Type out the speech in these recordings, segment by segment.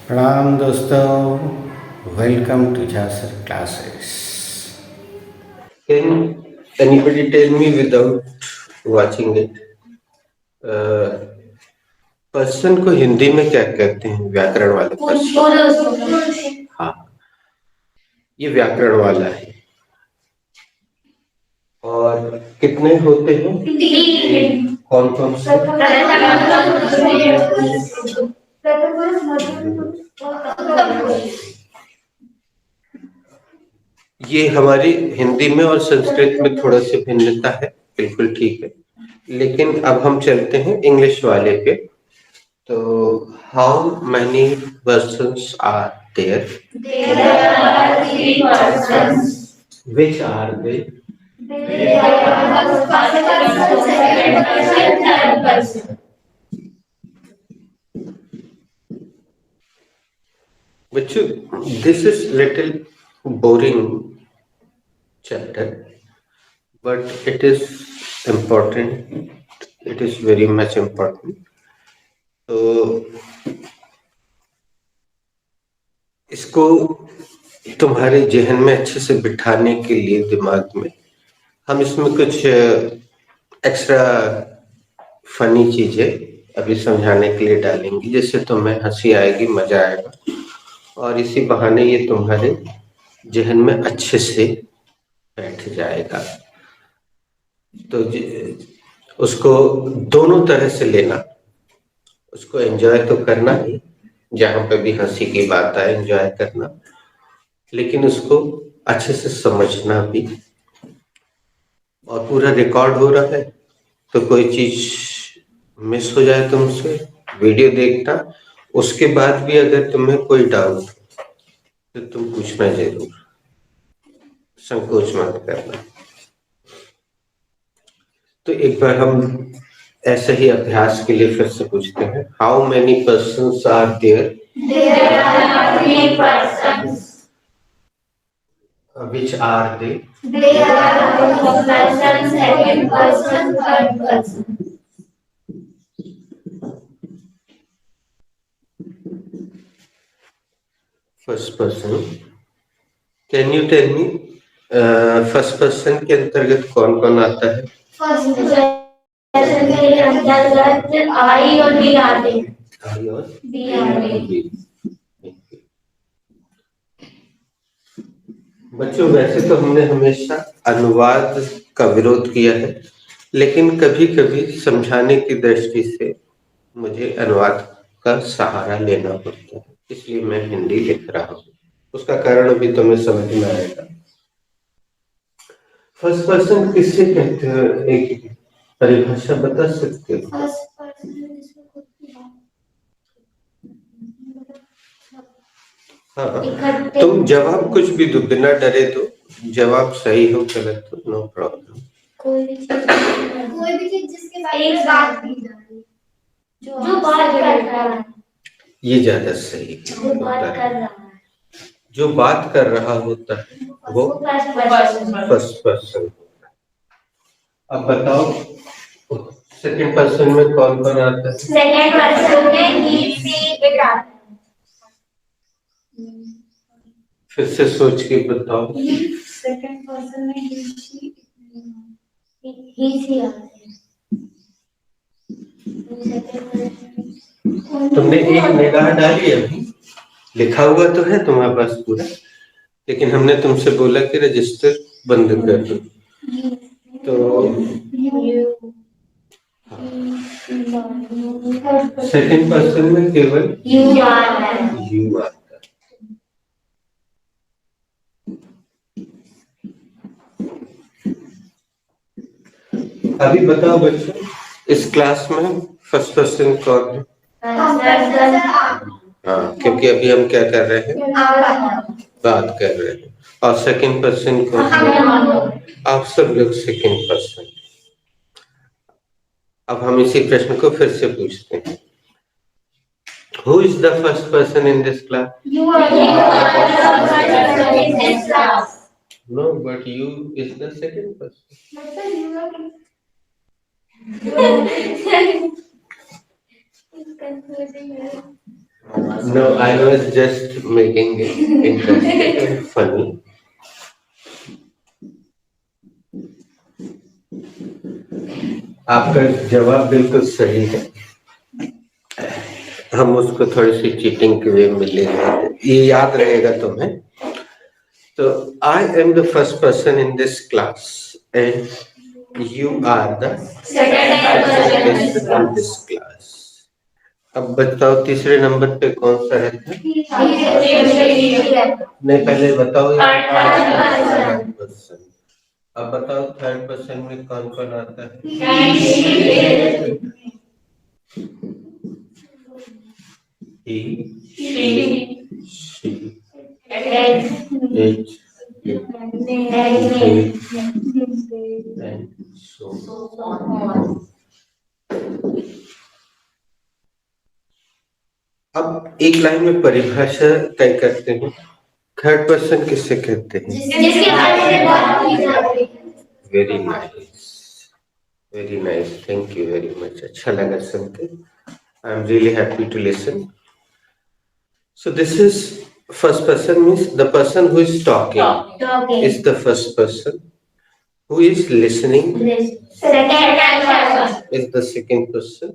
प्रणाम दोस्तों, welcome to जासर classes. Can anybody tell me without watching it? Person को हिंदी में क्या कहते हैं? व्याकरण वाले पर्सन। हाँ, ये व्याकरण वाला है। और कितने होते हैं? कौन कौन से? ये हमारी हिंदी में और संस्कृत में थोड़ा सी भिन्नता है, बिल्कुल ठीक है। लेकिन अब हम चलते हैं इंग्लिश वाले पे। तो how many persons are there? There are three persons. Which are they? They are the first person, second person, third person. बच्चों, this is little boring chapter, but it is important. It is very much important. तो इसको तुम्हारे जहन में अच्छे से बिठाने के लिए दिमाग में हम इसमें कुछ एक्स्ट्रा फनी चीजें अभी समझाने के लिए डालेंगे, जिससे तुम्हें हंसी आएगी, मजा आएगा और इसी बहाने ये तुम्हारे जहन में अच्छे से बैठ जाएगा। तो उसको दोनों तरह से लेना, उसको एंजॉय तो करना ही, जहां पे भी हंसी की बात आए एंजॉय करना, लेकिन उसको अच्छे से समझना भी। और पूरा रिकॉर्ड हो रहा है, तो कोई चीज मिस हो जाए तुमसे, वीडियो देखना। उसके बाद भी अगर तुम्हें कोई डाउट तो तुम पूछना जरूर, संकोच मत करना। तो एक बार हम ऐसे ही अभ्यास के लिए फिर से पूछते हैं, how many persons are there? There are three persons. Which are they? They are the first person, second person, third person. First person, can you tell me first person के अंतर्गत कौन कौन आता है? फर्स्ट पर्सन के अंतर्गत आई और D आते हैं। आई और डी आते हैं। बच्चों, वैसे तो हमने हमेशा अनुवाद का विरोध किया है, लेकिन कभी कभी समझाने की दृष्टि से मुझे अनुवाद का सहारा लेना पड़ता है, इसलिए मैं हिंदी लिख रहा हूँ। उसका कारण भी तुम्हें समझ में आएगा। फर्स्ट पर्सन किससे कहते हैं? एक परिभाषा बता सकते हो? फर्स्ट पर्सन जिसमें खुद की बात, हाँ, तुम जवाब कुछ भी दो, बिना डरे दो। जवाब सही हो गलत हो, नो प्रॉब्लम। कोई भी चीज जिसके बारे में एक बात की जा रही है, जो बात कर रहा है, ये ज्यादा सही है। जो बात कर रहा है, जो बात कर रहा होता है वो फर्स्ट पर्सन। अब बताओ, सेकंड पर्सन में कौन कौन आता है? सेकंड पर्सन में ही, सी, इट आता है। फिर से सोच के बताओ। सेकंड पर्सन में ही, सी आता है। तुमने एक निगाह डाली अभी, लिखा हुआ तो है तुम्हारे पास पूरा, लेकिन हमने तुमसे बोला कि रजिस्टर बंद कर दो। तो सेकंड पर्सन में केवल यू आता है। यू आता है। अभी बताओ बच्चों, इस क्लास में फर्स्ट पर्सन कौन है? हाँ, क्योंकि अभी हम क्या कर रहे हैं? बात कर रहे हैं। और सेकंड पर्सन कौन है? आप सब लोग सेकंड पर्सन। अब हम इसी प्रश्न को फिर से पूछते हैं, Who is the first person in this class? You are the first person in this class. No, but you is the second person. It's confusing. No, I was just making it interesting and funny. आपका जवाब बिल्कुल सही है। हम उसको थोड़ी सी cheating के वे में ले लेंगे, ये याद रहेगा तुम्हें। तो I am the first person in this class and you are the second person in this class. अब बताओ तीसरे नंबर पे कौन सा रहता है? नहीं, पहले बताओ थर्ड पर्सन। अब बताओ थर्ड पर्सन में कौन कौन आता है? He, she, it, they, and so on. अब एक लाइन में परिभाषा तय करते हैं। थर्ड पर्सन किसे कहते हैं? जिसके बारे में बात की जा रही है। Very nice, very nice, thank you very much. अच्छा लगा सुन के। I am really happy to listen. So this is first person, means the person who is talking is the first person, who is listening is the second person,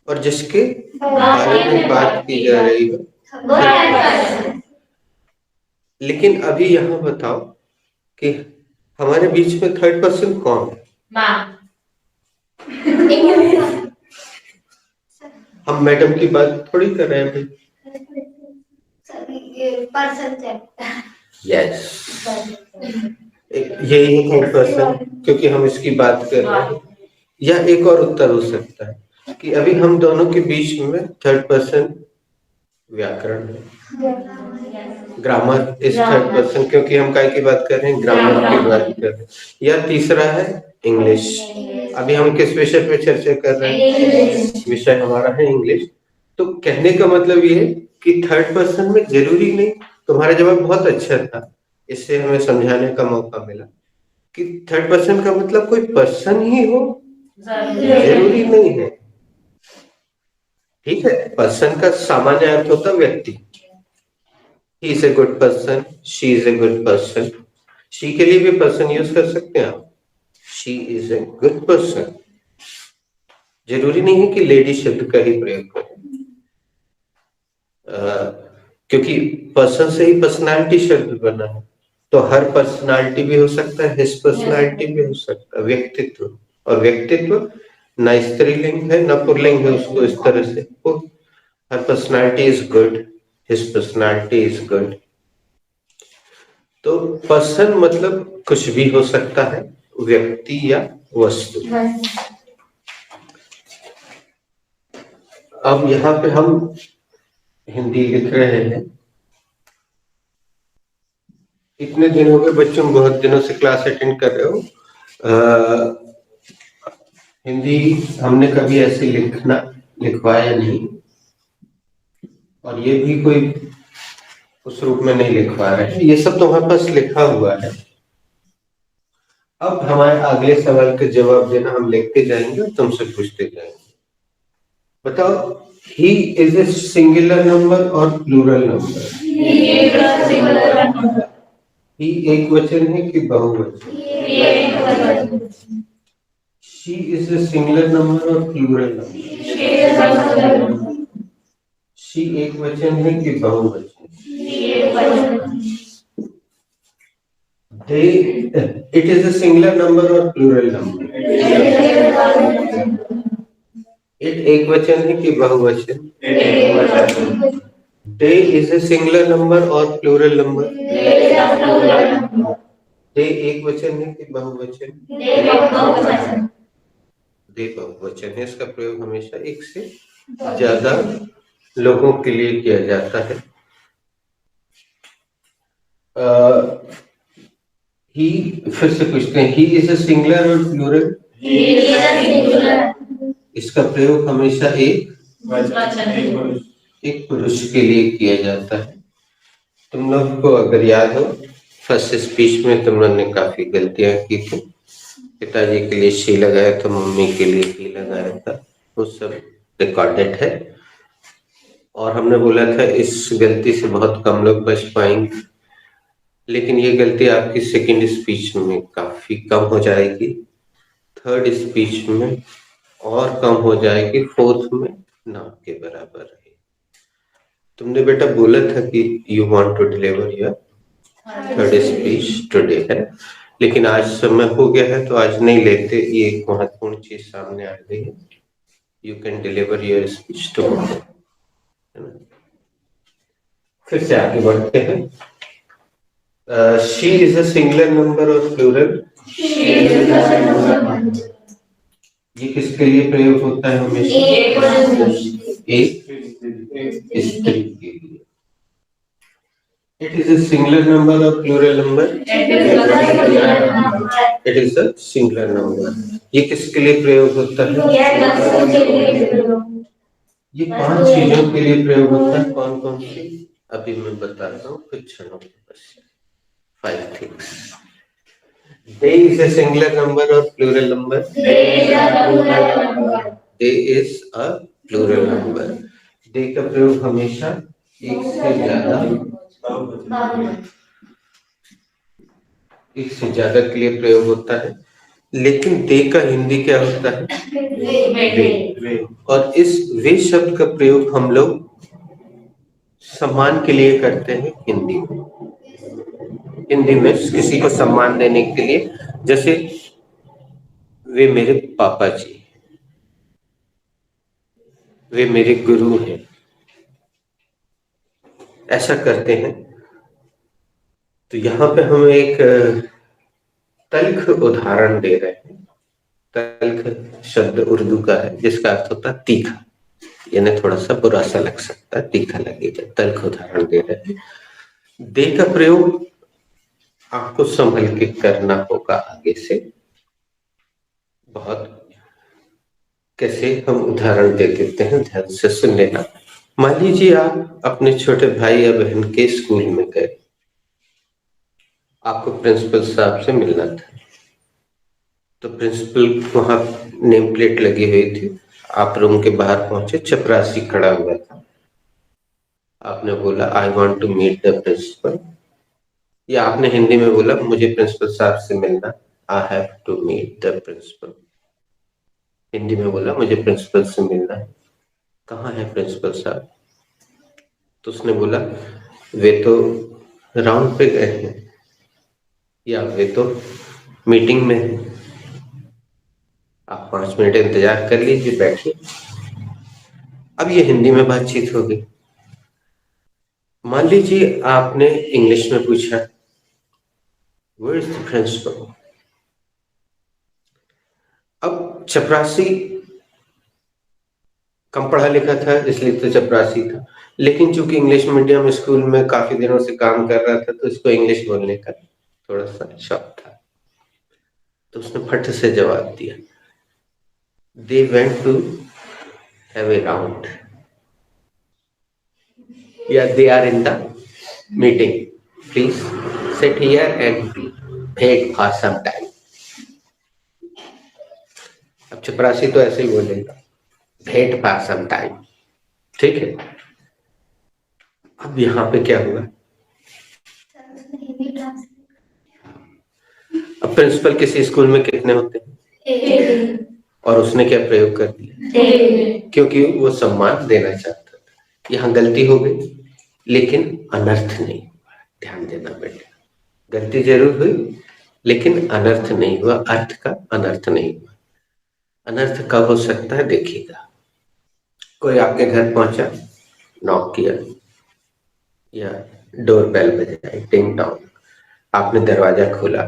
और जिसके बारे में बात की जा रही है। लेकिन अभी यहाँ बताओ कि हमारे बीच में थर्ड पर्सन कौन है? हम मैडम की बात थोड़ी कर रहे हैं। पर्सन यस, यही है थर्ड पर्सन, क्योंकि हम इसकी बात कर रहे हैं। या एक और उत्तर हो सकता है कि अभी हम दोनों के बीच में थर्ड पर्सन व्याकरण है, ग्रामर इज थर्ड पर्सन, क्योंकि हम काय की बात कर रहे हैं? ग्रामर की बात कर रहे हैं। या तीसरा है इंग्लिश। अभी हम किस विषय पे चर्चा कर रहे हैं? विषय हमारा है इंग्लिश। तो कहने का मतलब ये है कि थर्ड पर्सन में जरूरी नहीं। तुम्हारा जवाब बहुत अच्छा था, इससे हमें समझाने का मौका मिला कि थर्ड पर्सन का मतलब कोई पर्सन ही हो, जरूरी नहीं है। ठीक है, पर्सन का सामान्य अर्थ होता है व्यक्ति। He is a good person, she is a good person. She के लिए भी पर्सन यूज कर सकते हैं आप। She is a good person. जरूरी नहीं है कि लेडी शब्द का ही प्रयोग करें, क्योंकि पर्सन से ही पर्सनालिटी शब्द बना है। तो हर पर्सनालिटी भी हो सकता है, हिज पर्सनालिटी भी हो सकता है, व्यक्तित्व। और व्यक्तित्व ना स्त्रीलिंग है ना पुल्लिंग है, उसको इस तरह से हर personality is good, his personality is good. तो पर्सन मतलब कुछ भी हो सकता है, व्यक्ति या वस्तु। अब यहाँ पे हम हिंदी लिख रहे हैं। इतने दिन हो गए बच्चों, बहुत दिनों से क्लास अटेंड कर रहे हो। हिंदी हमने कभी ऐसे लिखवाया नहीं, और ये भी कोई उस रूप में नहीं लिखवा रहे हैं। ये सब तुम्हारे पास लिखा हुआ है। अब हमारे अगले सवाल का जवाब देना हम लिखते जाएंगे और तुमसे पूछते जाएंगे। बताओ, he is a singular number और प्लूरल नंबर? ही एक वचन है कि बहुवचन? She is a singular number और प्लूरल नंबर? शी एक वचन है कि बहुवचन? It is a singular number or plural number? It एक वचन है कि बहुवचन? They is a singular number or plural number? They एक वचन है कि बहुवचन? They बहुवचन है। इसका प्रयोग हमेशा एक से ज्यादा लोगों के लिए किया जाता है। ही फिर से पूछते हैं, ही इज अ सिंगुलर और प्लूरल? इसका प्रयोग हमेशा एक पुरुष के लिए किया जाता है। तुम लोग को अगर याद हो, फर्स्ट स्पीच में तुम लोग ने काफी गलतियां की थी। पिताजी के लिए शी लगाया था, मम्मी के लिए ही लगाया था, वो सब रिकॉर्डेड है। और हमने बोला था इस गलती से बहुत कम लोग बच पाएंगे, लेकिन ये गलती आपकी सेकंड स्पीच में काफी कम हो जाएगी, थर्ड स्पीच में और कम हो जाएगी, फोर्थ में ना के बराबर है। तुमने बेटा बोला था कि you want to deliver your third speech today है, लेकिन आज समय हो गया है तो आज नहीं लेते, ये एक महत्वपूर्ण चीज सामने आ गई है। You can deliver your speech tomorrow. फिर से आगे बढ़ते हैं। She is a singular number और प्लूरल? ये किसके लिए प्रयोग होता है हमेशा? एक स्त्री के लिए। It is a singular number और plural number? It is a singular number. ये किसके लिए प्रयोग होता है? ये 5 चीजों के लिए प्रयोग होता है। कौन कौन सी? अभी मैं बताता हूँ कुछ क्षणों के पश्चात। 5 things. Day is a singular number or plural number? Day is a plural number. Day का प्रयोग हमेशा एक से ज्यादा के लिए प्रयोग होता है, लेकिन दे का हिंदी क्या होता है? वे। और इस वे शब्द का प्रयोग हम लोग सम्मान के लिए करते हैं हिंदी में। हिंदी में किसी को सम्मान देने के लिए, जैसे वे मेरे पापा जी, वे मेरे गुरु हैं, ऐसा करते हैं। तो यहाँ पे हम एक तल्ख उदाहरण दे रहे हैं। तल्ख शब्द उर्दू का है जिसका अर्थ होता है तीखा, यानी थोड़ा सा बुरा सा लग सकता है, तीखा लगेगा। तल्ख उदाहरण दे रहे हैं। दे का प्रयोग आपको संभल के करना होगा आगे से। बहुत कैसे हम उदाहरण दे देते हैं, ध्यान से सुन लेना। मान लीजिए आप अपने छोटे भाई या बहन के स्कूल में गए, आपको प्रिंसिपल साहब से मिलना था। तो प्रिंसिपल वहां नेम प्लेट लगी हुई थी, आप रूम के बाहर पहुंचे, चपरासी खड़ा हुआ था। आपने बोला I want to meet the principal, या आपने हिंदी में बोला मुझे प्रिंसिपल साहब से मिलना, I have to meet the principal. Hindi में बोला मुझे प्रिंसिपल से मिलना है। कहाँ है प्रिंसिपल साहब? तो उसने बोला वे तो राउंड पे गए हैं, या वे तो मीटिंग में हैं। आप 5 मिनट इंतजार कर लीजिए, बैठिए। अब ये हिंदी में बातचीत हो गई। मान लीजिए आपने इंग्लिश में पूछा वेयर इज द प्रिंसिपल। अब चपरासी कम पढ़ा लिखा था इसलिए तो चपरासी था, लेकिन चूंकि इंग्लिश मीडियम स्कूल में काफी दिनों से काम कर रहा था तो इसको इंग्लिश बोलने का थोड़ा सा शौक था। तो उसने फट से जवाब दिया they went to have a round, या they are in the meeting, please sit here and wait for some time. अब चपरासी तो ऐसे ही बोलेगा वेट फॉर सम टाइम, ठीक है। अब यहाँ पे क्या हुआ? अब प्रिंसिपल किसी स्कूल में कितने होते हैं? और उसने क्या प्रयोग कर दिया? क्योंकि वो सम्मान देना चाहता था। यहाँ गलती हो गई लेकिन अनर्थ नहीं हुआ। ध्यान देना बेटा, गलती जरूर हुई लेकिन अनर्थ नहीं हुआ, अर्थ का अनर्थ नहीं हुआ। अनर्थ कब हो सकता है देखिएगा। कोई आपके घर पहुंचा, नॉक किया या डोर बेल बजाई, टिंग टॉन्ग, आपने दरवाजा खोला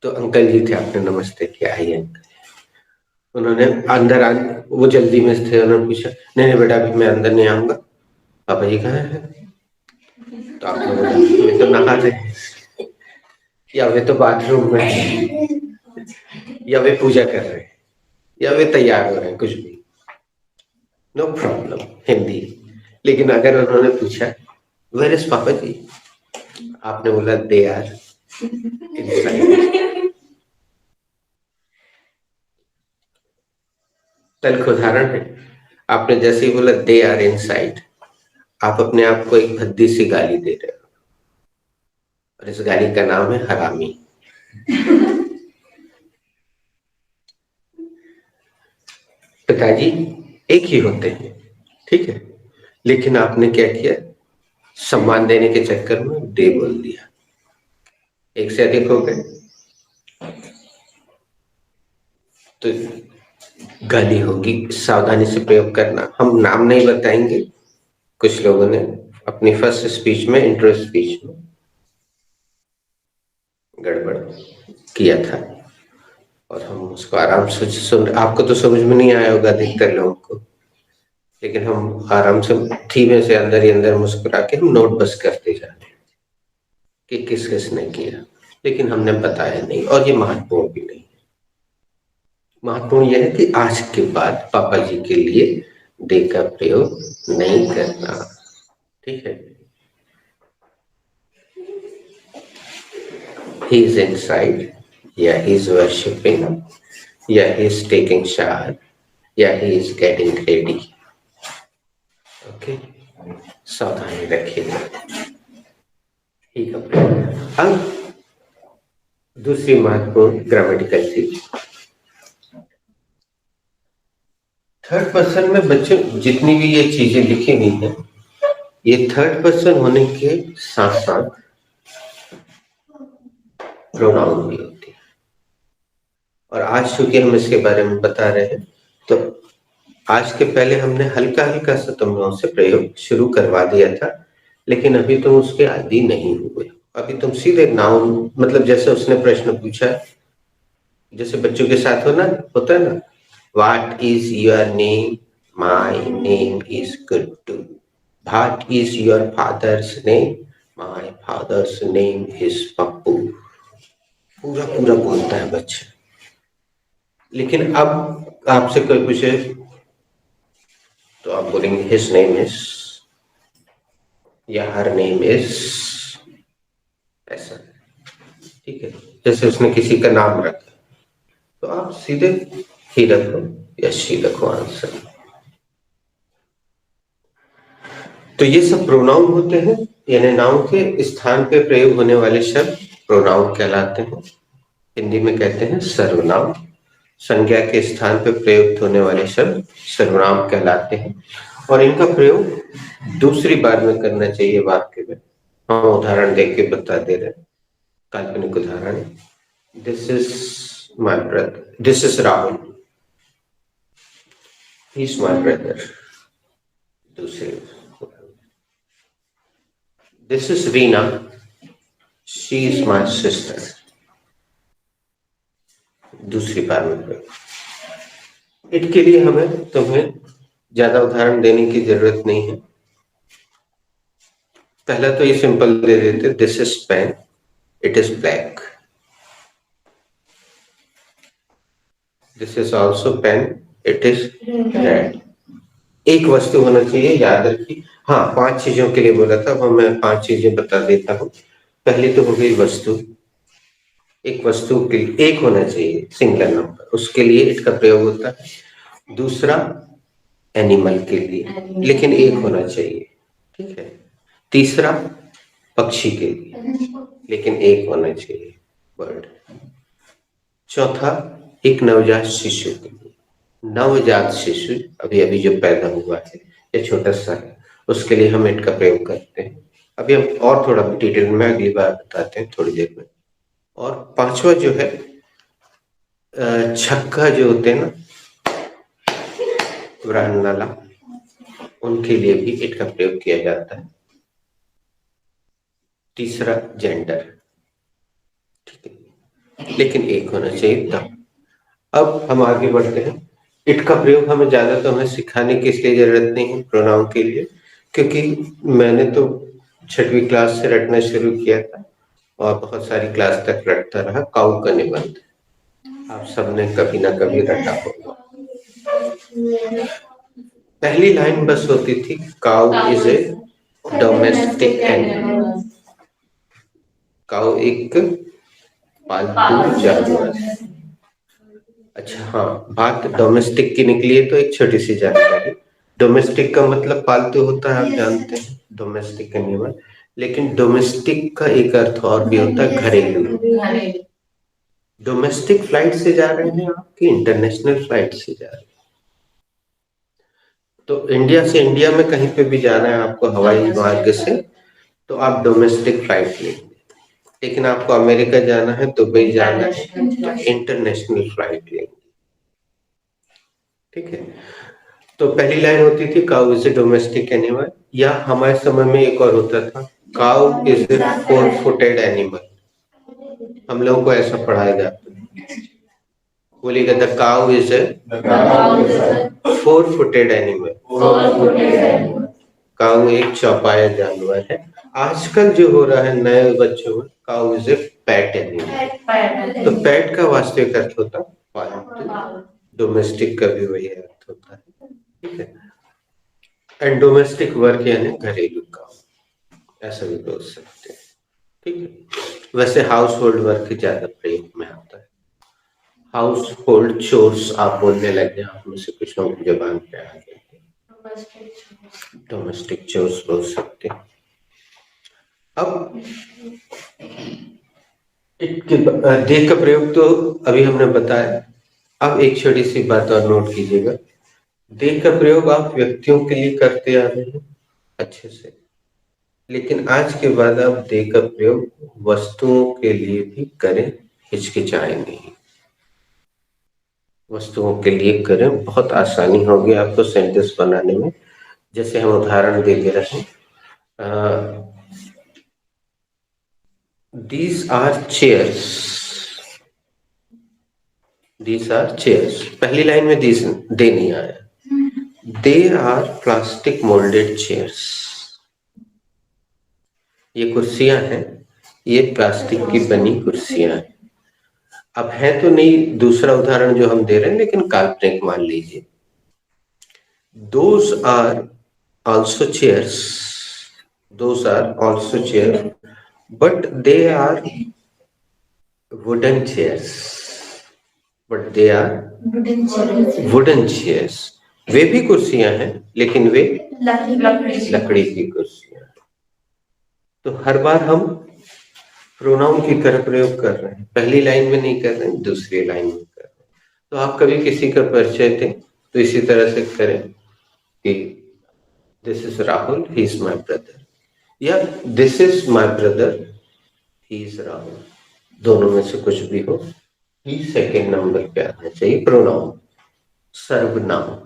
तो अंकल जी थे, आपने नमस्ते किया, आइए अंकल। उन्होंने अंदर वो जल्दी में थे, उन्होंने पूछा नहीं नहीं बेटा अभी मैं अंदर नहीं आऊंगा, पापा जी कहाँ है? तो आपने बोला वे तो नहा रहे हैं, या वे तो बाथरूम में हैं, या वे पूजा कर रहे हैं, या वे तैयार हो रहे हैं, कुछ भी, नो प्रॉब्लम हिंदी। लेकिन अगर उन्होंने पूछा वेयर इज पापा जी, आपने बोला दे आर इनसाइड। तल्ख उदाहरण है। आपने जैसे ही बोला दे आर इनसाइड, आप अपने आप को एक भद्दी सी गाली दे रहे हो, और इस गाली का नाम है हरामी। पिताजी एक ही होते हैं, ठीक है, लेकिन आपने क्या किया, सम्मान देने के चक्कर में दे बोल दिया, एक से अधिक हो गए तो गाली होगी। सावधानी से प्रयोग करना। हम नाम नहीं बताएंगे। कुछ लोगों ने अपनी फर्स्ट स्पीच में, इंट्रो स्पीच में गड़बड़ किया था और हम उसको आराम से सुन, आपको तो समझ में नहीं आया होगा अधिकतर लोगों को, लेकिन हम आराम से धीमे से अंदर ही अंदर मुस्कुरा के हम नोट बस करते जाते हैं कि किस किसने किया, लेकिन हमने बताया नहीं, और ये महत्वपूर्ण भी नहीं। महत्वपूर्ण यह है कि आज के बाद पापा जी के लिए दे का प्रयोग नहीं करना, ठीक है। He is inside, yeah, he is worshipping, yeah, he is taking shower, yeah, he is getting ready. Okay, सावधानी रखिएगा। ठीक है। अब दूसरी महत्वपूर्ण ग्रामेटिकल चीज, थर्ड पर्सन में बच्चों जितनी भी ये चीजें लिखी हुई हैं, ये थर्ड पर्सन होने के साथ साथ प्रोनाउन भी होती है। और आज चूंकि हम इसके बारे में बता रहे हैं, तो आज के पहले हमने हल्का हल्का सा तुम लोगों से प्रयोग शुरू करवा दिया था, लेकिन अभी तुम उसके आदी नहीं हुए। अभी तुम सीधे नाउन, मतलब जैसे उसने प्रश्न पूछा, जैसे बच्चों के साथ होता है ना, what is your name, my name is Guddu, what is your father's name, my father's name is Pappu. पूरा पूरा बोलता है बच्चा। लेकिन अब आपसे कोई पूछे तो आप बोलेंगे हिज नेम इज, या हर नेम इज, ऐसा, ठीक है। जैसे उसने किसी का नाम रखा तो आप सीधे ही रखो या शी रखो आंसर। तो ये सब प्रोनाउन होते हैं, यानी नाउन के स्थान पे प्रयोग होने वाले शब्द प्रोनाउन कहलाते हैं। हिंदी में कहते हैं सर्वनाम। संज्ञा के स्थान पर प्रयुक्त होने वाले शब्द सर्वनाम कहलाते हैं, और इनका प्रयोग दूसरी बार में करना चाहिए वाक्य में। हम उदाहरण देख के बता दे रहे हैं, काल्पनिक उदाहरण। This is my brother, this is Rahul, he is my brother. दूसरे, this is Reena, she is my sister. दूसरी बार में प्रयोग। इसके लिए हमें तुम्हें ज्यादा उदाहरण देने की जरूरत नहीं है। पहला तो ये सिंपल दे देते, this is pen, it is black. This is also pen, it is red. एक वस्तु होना चाहिए, याद रखिए। हाँ, 5 चीजों के लिए बोला था, वो मैं 5 चीजें बता देता हूँ। पहली तो हो गई वस्तु। एक वस्तु के लिए एक होना चाहिए, सिंगल नंबर, उसके लिए इट का प्रयोग होता है। दूसरा एनिमल के लिए, लेकिन एक होना चाहिए, ठीक है। तीसरा पक्षी के लिए, लेकिन एक होना चाहिए, बर्ड। चौथा एक नवजात शिशु के लिए। नवजात शिशु अभी अभी जो पैदा हुआ है या छोटा सा है, उसके लिए हम इट का प्रयोग करते हैं। अभी हम और थोड़ा डिटेल में अगली बार बताते हैं, थोड़ी देर में। और पांचवा जो है छक्का जो होते हैं ना, वृहन्नला, उनके लिए भी इट का प्रयोग किया जाता है। तीसरा जेंडर, ठीक है, लेकिन एक होना चाहिए तब। अब हम आगे बढ़ते हैं। इट का प्रयोग हमें ज्यादा तो हमें सिखाने की इसलिए जरूरत नहीं है प्रोनाउन के लिए, क्योंकि मैंने तो 6वीं क्लास से रटना शुरू किया था और बहुत सारी क्लास तक रटता रहा। काऊ का निबंध आप सबने कभी ना कभी रटा होगा। पहली लाइन बस होती थी, काऊ is a domestic animal. Cow एक पालतू जानवर। अच्छा हाँ, बात डोमेस्टिक की निकली है तो एक छोटी सी जानकारी, डोमेस्टिक का मतलब पालतू होता है, आप जानते हैं, डोमेस्टिक एनिमल। लेकिन डोमेस्टिक का एक अर्थ और भी होता है, घरेलू। डोमेस्टिक फ्लाइट से जा रहे हैं आप कि इंटरनेशनल फ्लाइट से जा रहे हैं? तो इंडिया से इंडिया में कहीं पे भी जाना है आपको हवाई मार्ग से, तो आप डोमेस्टिक फ्लाइट लेंगे। लेकिन आपको अमेरिका जाना है, दुबई जाना है, तो इंटरनेशनल फ्लाइट लेंगे। ठीक है। तो पहली लाइन होती थी cow is A domestic animal, या हमारे समय में एक और होता था, cow is a 4-footed animal. हम लोगों को ऐसा पढ़ाया जाता है, बोलिएगा the cow is a 4-footed animal. Cow एक चौपाया जानवर है। आजकल जो हो रहा है नए बच्चों में, काऊ इज ए पेट एनिमल। तो पेट का वास्तविक अर्थ होता है पालतू, डोमेस्टिक का भी वही अर्थ होता है। ठीक है। एंड डोमेस्टिक वर्क यानी घरेलू काम, ऐसा भी बोल सकते हैं। ठीक है। वैसे हाउस होल्ड वर्क ज्यादा प्रयोग में आता है। हाउस होल्ड चोर्स आप बोलने लग गए, आप में से कुछ लोगों की जबान पे आ गए, डोमेस्टिक चोर्स बोल सकते हैं। अब दे का प्रयोग तो अभी हमने बताया। अब एक छोटी सी बात और नोट कीजिएगा, दे का प्रयोग आप व्यक्तियों के लिए करते आ रहे हैं अच्छे से, लेकिन आज के बाद आप दे का प्रयोग वस्तुओं के लिए भी करें, हिचकिचाएं नहीं। वस्तुओं के लिए करें, बहुत आसानी होगी आपको सेंटेंस बनाने में। जैसे हम उदाहरण दे रहे हैं, these are chairs, these are chairs। पहली लाइन में these दे नहीं आया, they are plastic molded chairs। ये कुर्सियां हैं, ये प्लास्टिक की बनी कुर्सियां हैं। अब है तो नहीं दूसरा उदाहरण जो हम दे रहे हैं, लेकिन काल्पनिक मान लीजिए, those are also chairs, those are also chairs, but they are wooden chairs, but they are wooden chairs। वे भी कुर्सियां हैं, लेकिन वे लकड़ी की कुर्सियां। तो हर बार हम प्रोनाउन की तरह प्रयोग कर रहे हैं, पहली लाइन में नहीं कर रहे हैं, दूसरी लाइन में कर रहे हैं। तो आप कभी किसी का परिचय दें तो इसी तरह से करें कि this is Rahul, he is my brother, या this is my brother, he is Rahul. दोनों में से कुछ भी हो, ही सेकेंड नंबर पे आना चाहिए। प्रोनाउन सर्वनाम,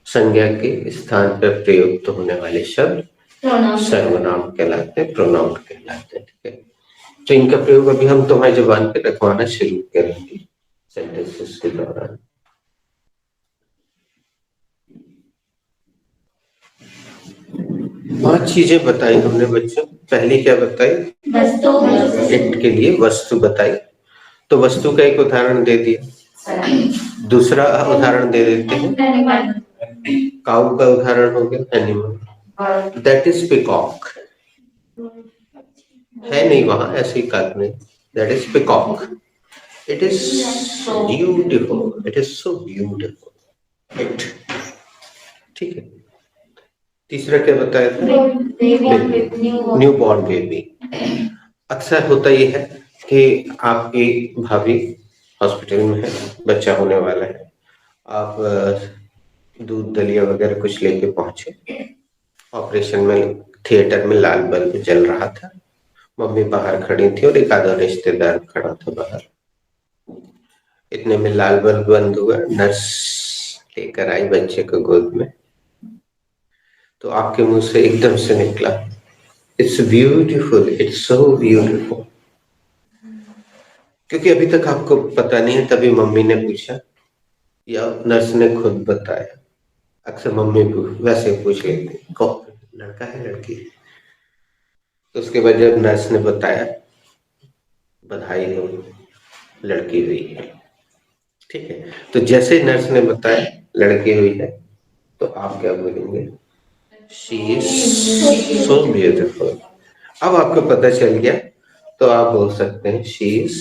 संज्ञा के स्थान पर प्रयुक्त होने वाले शब्द सर्वनाम कहलाते हैं, प्रोनाउन कहलाते हैं। ठीक है। तो इनका प्रयोग अभी हम तुम्हारी जुबान पे रखवाना शुरू करेंगे सेंटेंसेस के दौरान। पांच चीजें बताई हमने बच्चों। पहली क्या बताई? वस्तु। इट के लिए वस्तु बताई, तो वस्तु का एक उदाहरण दे दिया। दूसरा उदाहरण दे देते हैं, काऊ का उदाहरण हो गया एनिमल, दैट इज पिकॉक। है नहीं वहां, ऐसे ही काल्पनिक, that is peacock. It is beautiful, it is so beautiful it. ठीक है। तीसरा क्या बताया था? New born baby. अक्सर होता ये है कि आपकी भाभी हॉस्पिटल में है, बच्चा होने वाला है, आप दूध दलिया वगैरह कुछ लेके पहुंचे, ऑपरेशन में थिएटर में लाल बल्ब जल रहा था, मम्मी बाहर खड़ी थी और एक आधा रिश्तेदार खड़ा था बाहर। इतने में लाल बल्ब बंद हुआ, नर्स लेकर आई बच्चे को गोद में, तो आपके मुंह से एकदम से निकला, it's beautiful, it's so beautiful. क्योंकि अभी तक आपको पता नहीं है, तभी मम्मी ने पूछा या नर्स ने खुद बताया। अक्सर मम्मी वैसे पूछ लेते कौन लड़का है लड़की है, तो उसके बाद जब नर्स ने बताया, बधाई हो लड़की हुई है। ठीक है। तो जैसे नर्स ने बताया लड़की हुई है, तो आप क्या बोलेंगे? She is so beautiful. अब आपको पता चल गया, तो आप बोल सकते हैं शी इज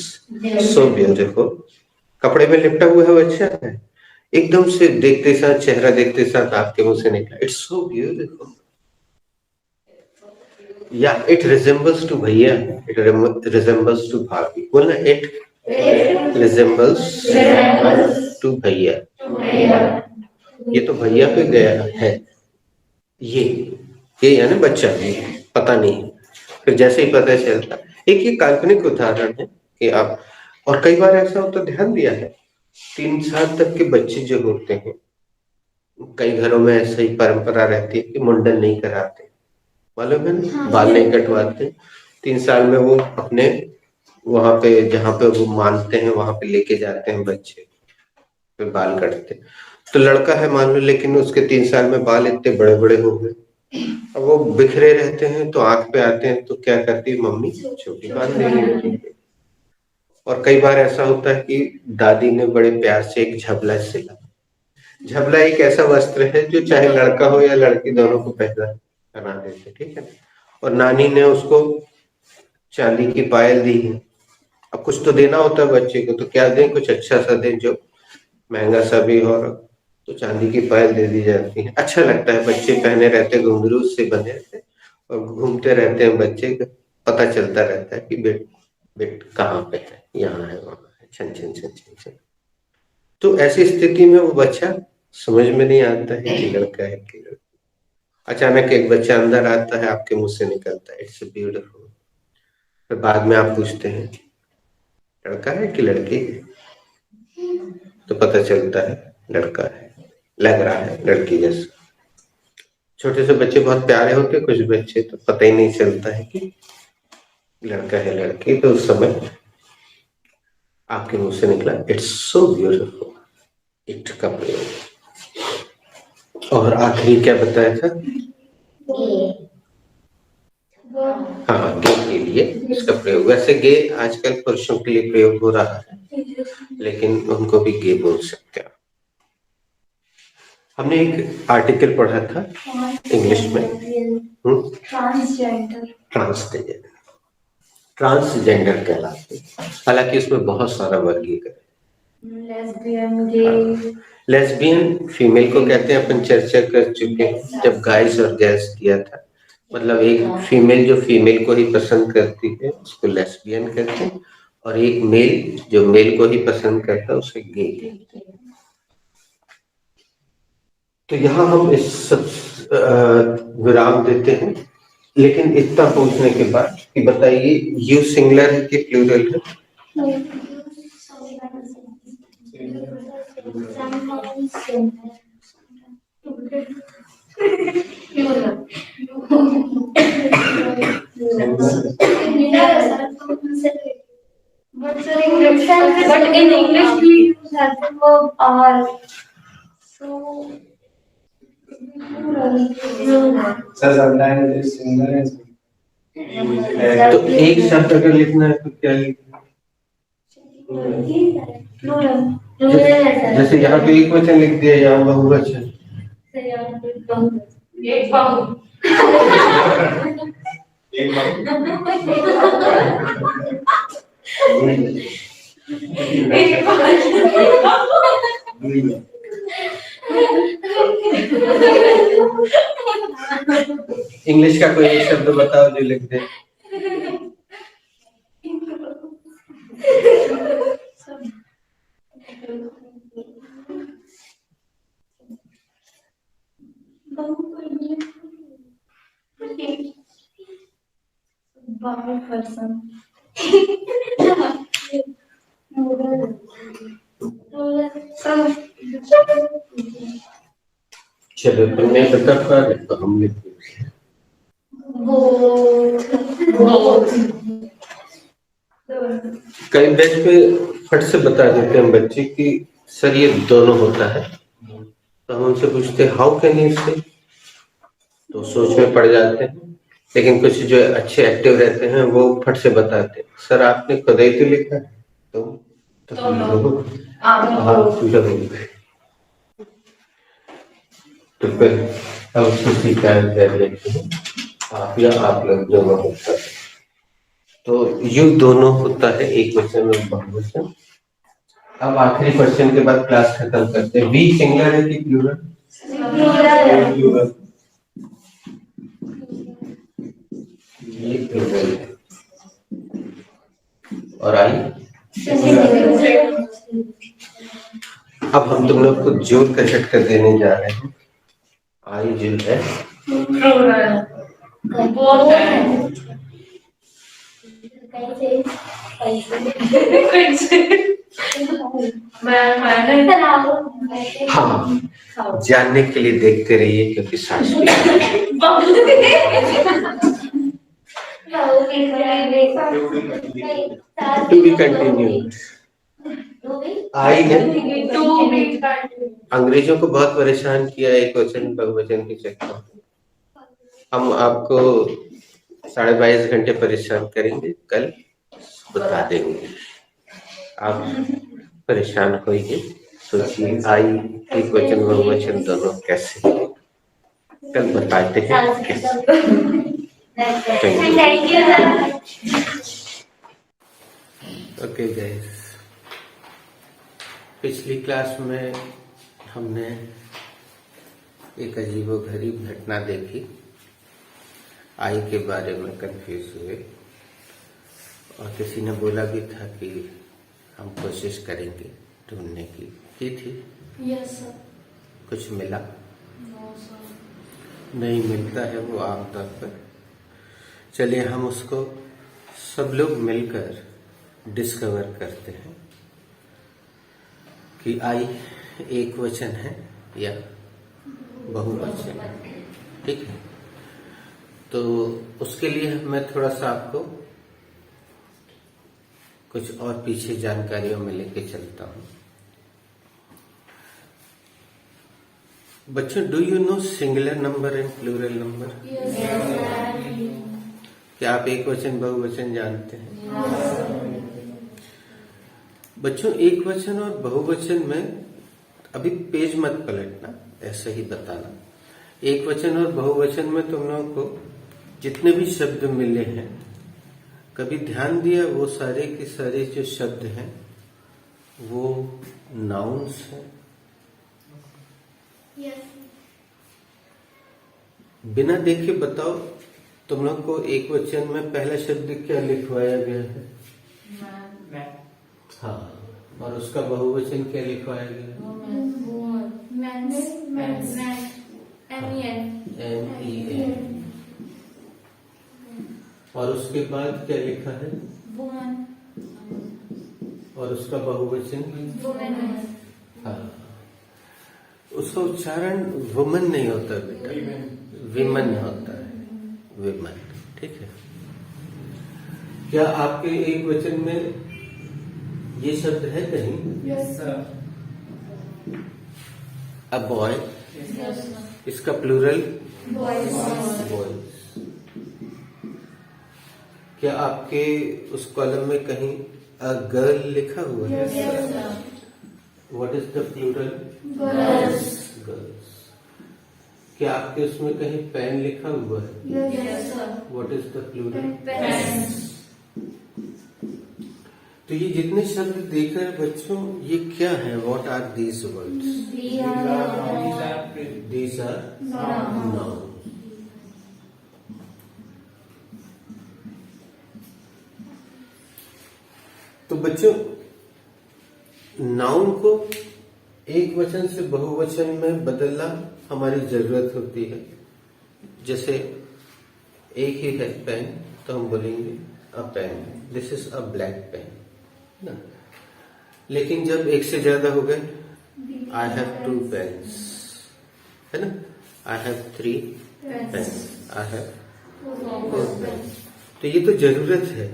सो ब्यूटीफुल। कपड़े में लिपटा हुआ है बच्चा है, एकदम से देखते साथ, चेहरा देखते साथ आपके मुंह से निकला, इट्स सो ब्यूटीफुल, या इट रिजेंबल्स टू भैया, इट रिजेंबल्स टू भाभी, बोलना इट रिजेंबल्स टू भैया, ये तो भैया पे गया है, ये यानी बच्चा, पता नहीं, फिर जैसे ही पता चलता, एक ये काल्पनिक उदाहरण है कि आप, और कई बार ऐसा होता, ध्यान दिया है, 3 साल तक के बच्चे जो होते हैं, कई घरों में ऐसा ही परंपरा रहती है कि मुंडन नहीं कराते, मालूम है ना, बाल नहीं कटवाते, 3 साल में वो अपने वहां पे जहाँ पे वो मानते हैं वहां पे लेके जाते हैं बच्चे, फिर बाल कटते, तो लड़का है मान लो, लेकिन उसके 3 साल में बाल इतने बड़े बड़े हो गए, अब वो बिखरे रहते हैं, तो आंख पे आते हैं, तो क्या करती है मम्मी, छोटी बांध देनी होती है। और कई बार ऐसा होता है कि दादी ने बड़े प्यार से एक झबला सिला, झबला एक ऐसा वस्त्र है जो चाहे लड़का हो या लड़की दोनों को पहना देते, ठीक है, और नानी ने उसको चांदी की पायल दी है, अब कुछ तो देना होता है बच्चे को, तो क्या दें, कुछ अच्छा सा दें जो महंगा सा भी हो, तो चांदी की पायल दे दी जाती है, अच्छा लगता है, बच्चे पहने रहते, घुंघरू से बंधे रहते और घूमते रहते हैं बच्चे, पता चलता रहता है कि बेट कहाँ पे है, यहाँ है, वहाँ है, छन छन छन छन छन। तो ऐसी स्थिति में वो बच्चा समझ में नहीं आता है कि लड़का है कि लड़की, अचानक एक बच्चा अंदर आता है, आपके मुंह से निकलता है, इट्स ब्यूटीफुल, फिर बाद में आप पूछते हैं लड़का है कि लड़की है, तो पता चलता है लड़का है, लग रहा है लड़की जैसा। छोटे से बच्चे बहुत प्यारे होते, कुछ बच्चे तो पता ही नहीं चलता है कि लड़का है लड़की, तो उस समय आपके मुंह से निकला इट्स सो ब्यूटीफुल, इट का प्रयोग। और आखिरी क्या बताया था, हाँ, गे के लिए इसका प्रयोग, वैसे गे आजकल पुरुषों के लिए प्रयोग हो रहा है, लेकिन उनको भी गे बोल सकते हैं। हमने एक आर्टिकल पढ़ा था इंग्लिश में, ट्रांसजेंडर कहलाते हैं, हालांकि उसमें बहुत सारा वर्गीकरण, लेस्बियन फीमेल को कहते हैं, अपन चर्चा कर चुके हैं जब गाइस और गर्ल्स किया था, मतलब एक फीमेल जो फीमेल को ही पसंद करती है उसको लेस्बियन कहते हैं, और एक मेल जो मेल को ही पसंद करता है उसे गे कहते हैं। तो यहाँ हम इस विराम देते हैं, लेकिन इतना पूछने के बाद कि बताइए यू सिंगुलर है कि प्लूरल है, But in English we use that verb are. So sir sometimes it's singular तो एक शब्द अगर लिखना है तो क्या लिखना, plural. जैसे यहाँ पे एक वचन लिख दिया, यहाँ बहुवचन, एक बहु. इंग्लिश का कोई एक शब्द बताओ जो लिख दे, person. चलो तुमने पता कर तो हम लिख दें। कई बेंच पे फट से बता देते हैं बच्चे कि सर ये दोनों होता है, तो हम उनसे पूछते हैं हाउ कैन यू से, तो सोच में पड़ जाते हैं, लेकिन कुछ जो अच्छे एक्टिव रहते हैं वो फट से बताते हैं सर आपने खुद ही तो लिखा है, तो फिर अब किसी का लेते हैं आप या आप लोग दोनों होता है, तो यू दोनों होता है एक वचन और बहुवचन, अब आखिरी क्वेश्चन के बाद क्लास खत्म करते हैं। वी सिंगुलर है कि प्लूरल? Plural. ये प्लूरल है। और आई? अब हम तुम लोग को जोड़ कर हट कर देने जा रहे हैं। आई जो है बोल है हाँ, जानने के लिए देखते रहिए क्योंकि सास भी टू बी कंटिन्यूड। आई ने अंग्रेजों को बहुत परेशान किया एक वचन बहुवचन के चक्कर में। हम आपको 22.5 घंटे परेशान करेंगे, कल बता देंगे। आप परेशान होइए, सोचिए आई एक वचन बहुवचन दोनों कैसे, कल बताते हैं कैसे। Thank you. ओके गाइस, पिछली क्लास में हमने एक अजीबोगरीब घटना देखी। आई के बारे में कंफ्यूज हुए और किसी ने बोला भी था कि हम कोशिश करेंगे ढूंढने की थी। Yes sir. कुछ मिला? No sir. नहीं मिलता है वो आमतौर पर। चलिए हम उसको सब लोग मिलकर डिस्कवर करते हैं कि आई एक वचन है या बहुवचन है। ठीक है, तो उसके लिए मैं थोड़ा सा आपको कुछ और पीछे जानकारियों में लेके चलता हूं। बच्चों, do you know singular number and plural number? क्या आप एक वचन बहुवचन जानते हैं? बच्चों, एक वचन और बहुवचन में अभी पेज मत पलटना, ऐसे ही बताना। एक वचन और बहुवचन में तुम लोगों को जितने भी शब्द मिले हैं, कभी ध्यान दिया वो सारे के सारे जो शब्द हैं वो नाउन्स हैं? बिना देखे बताओ, तुम लोग को एक वचन में पहला शब्द क्या लिखवाया गया है? हाँ, और उसका बहुवचन क्या लिखवाया गया? MEN। और उसके बाद क्या लिखा है? और उसका बहुवचन? हाँ, उसका उच्चारण वुमन नहीं होता बेटा, विमन होता है, विमन। ठीक है, क्या आपके एक वचन में ये शब्द है कहीं? Yes sir. अ बॉय, इसका प्लूरल? बॉयज। बॉयज। क्या आपके उस कॉलम में कहीं अ गर्ल लिखा हुआ है? What is the plural? Girls. Girls. क्या आपके उसमें कहीं पेन लिखा हुआ है? Yes sir. What is the plural? Pens. तो ये जितने शब्द देख रहे हैं बच्चों, ये क्या है? What are these words? These are noun. तो बच्चों, नाउन को एक वचन से बहुवचन में बदलना हमारी जरूरत होती है। जैसे एक ही है पेन, तो हम बोलेंगे a pen, this is a black pen ना। लेकिन जब एक से ज्यादा हो गए, आई हैव 2 पेन्स, है ना, I have 3 pens, I have 4 pens. तो ये तो जरूरत है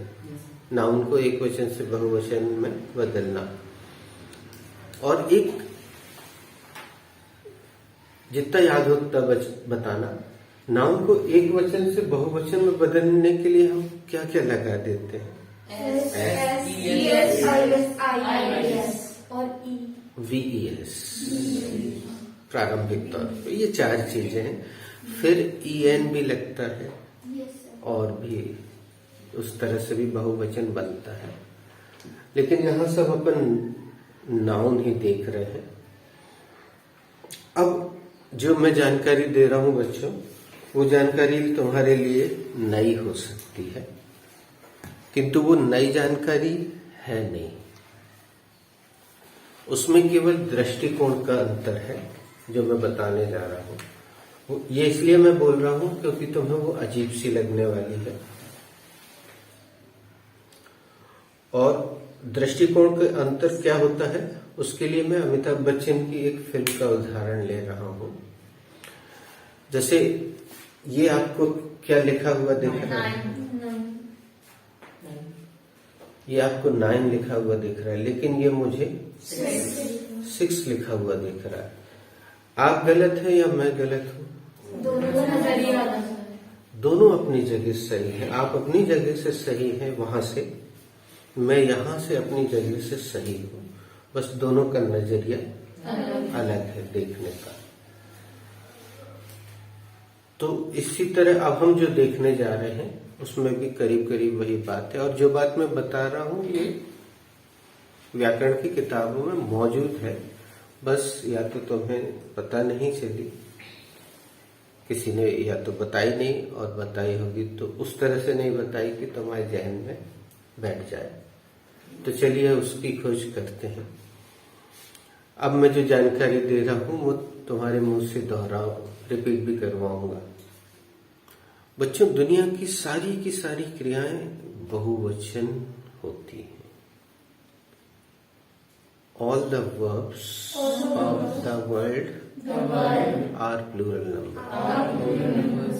नाउन को एक वचन से बहुवचन में बदलना। और एक जितना याद हो उतना बताना, नाउन को एक वचन से बहुवचन में बदलने के लिए हम क्या क्या लगा देते हैं? और VES प्रारंभिक तौर पे, ये 4 चीजें हैं। फिर EN भी लगता है, और भी उस तरह से भी बहुवचन बनता है। लेकिन यहाँ सब अपन नाउन ही देख रहे हैं। अब जो मैं जानकारी दे रहा हूं बच्चों, वो जानकारी तुम्हारे लिए नई हो सकती है, किंतु वो नई जानकारी है नहीं। उसमें केवल दृष्टिकोण का अंतर है जो मैं बताने जा रहा हूं। ये इसलिए मैं बोल रहा हूं क्योंकि तुम्हें वो अजीब सी लगने वाली है। और दृष्टिकोण का अंतर क्या होता है, उसके लिए मैं अमिताभ बच्चन की एक फिल्म का उदाहरण ले रहा हूं। जैसे ये आपको क्या लिखा हुआ दिख रहा है? ये आपको 9 लिखा हुआ दिख रहा है, लेकिन ये मुझे 6 लिखा हुआ दिख रहा है। आप गलत है या मैं गलत हूं? दोनों अपनी जगह सही है। आप अपनी जगह से सही है, वहां से मैं यहां से अपनी जगह से सही हूं। बस दोनों का नजरिया अलग है देखने का। तो इसी तरह अब हम जो देखने जा रहे हैं उसमें भी करीब करीब वही बात है। और जो बात मैं बता रहा हूं ये व्याकरण की किताबों में मौजूद है, बस या तो तुम्हें पता नहीं चली, किसी ने या तो बताई नहीं, और बताई होगी तो उस तरह से नहीं बताई कि तुम्हारे जहन में बैठ जाए। तो चलिए उसकी खोज करते हैं। अब मैं जो जानकारी दे रहा हूं वो तुम्हारे मुंह से दोहराओ, रिपीट भी करवाऊंगा। बच्चों, दुनिया की सारी क्रियाएं बहुवचन होती हैं। All the verbs of the world are plural numbers.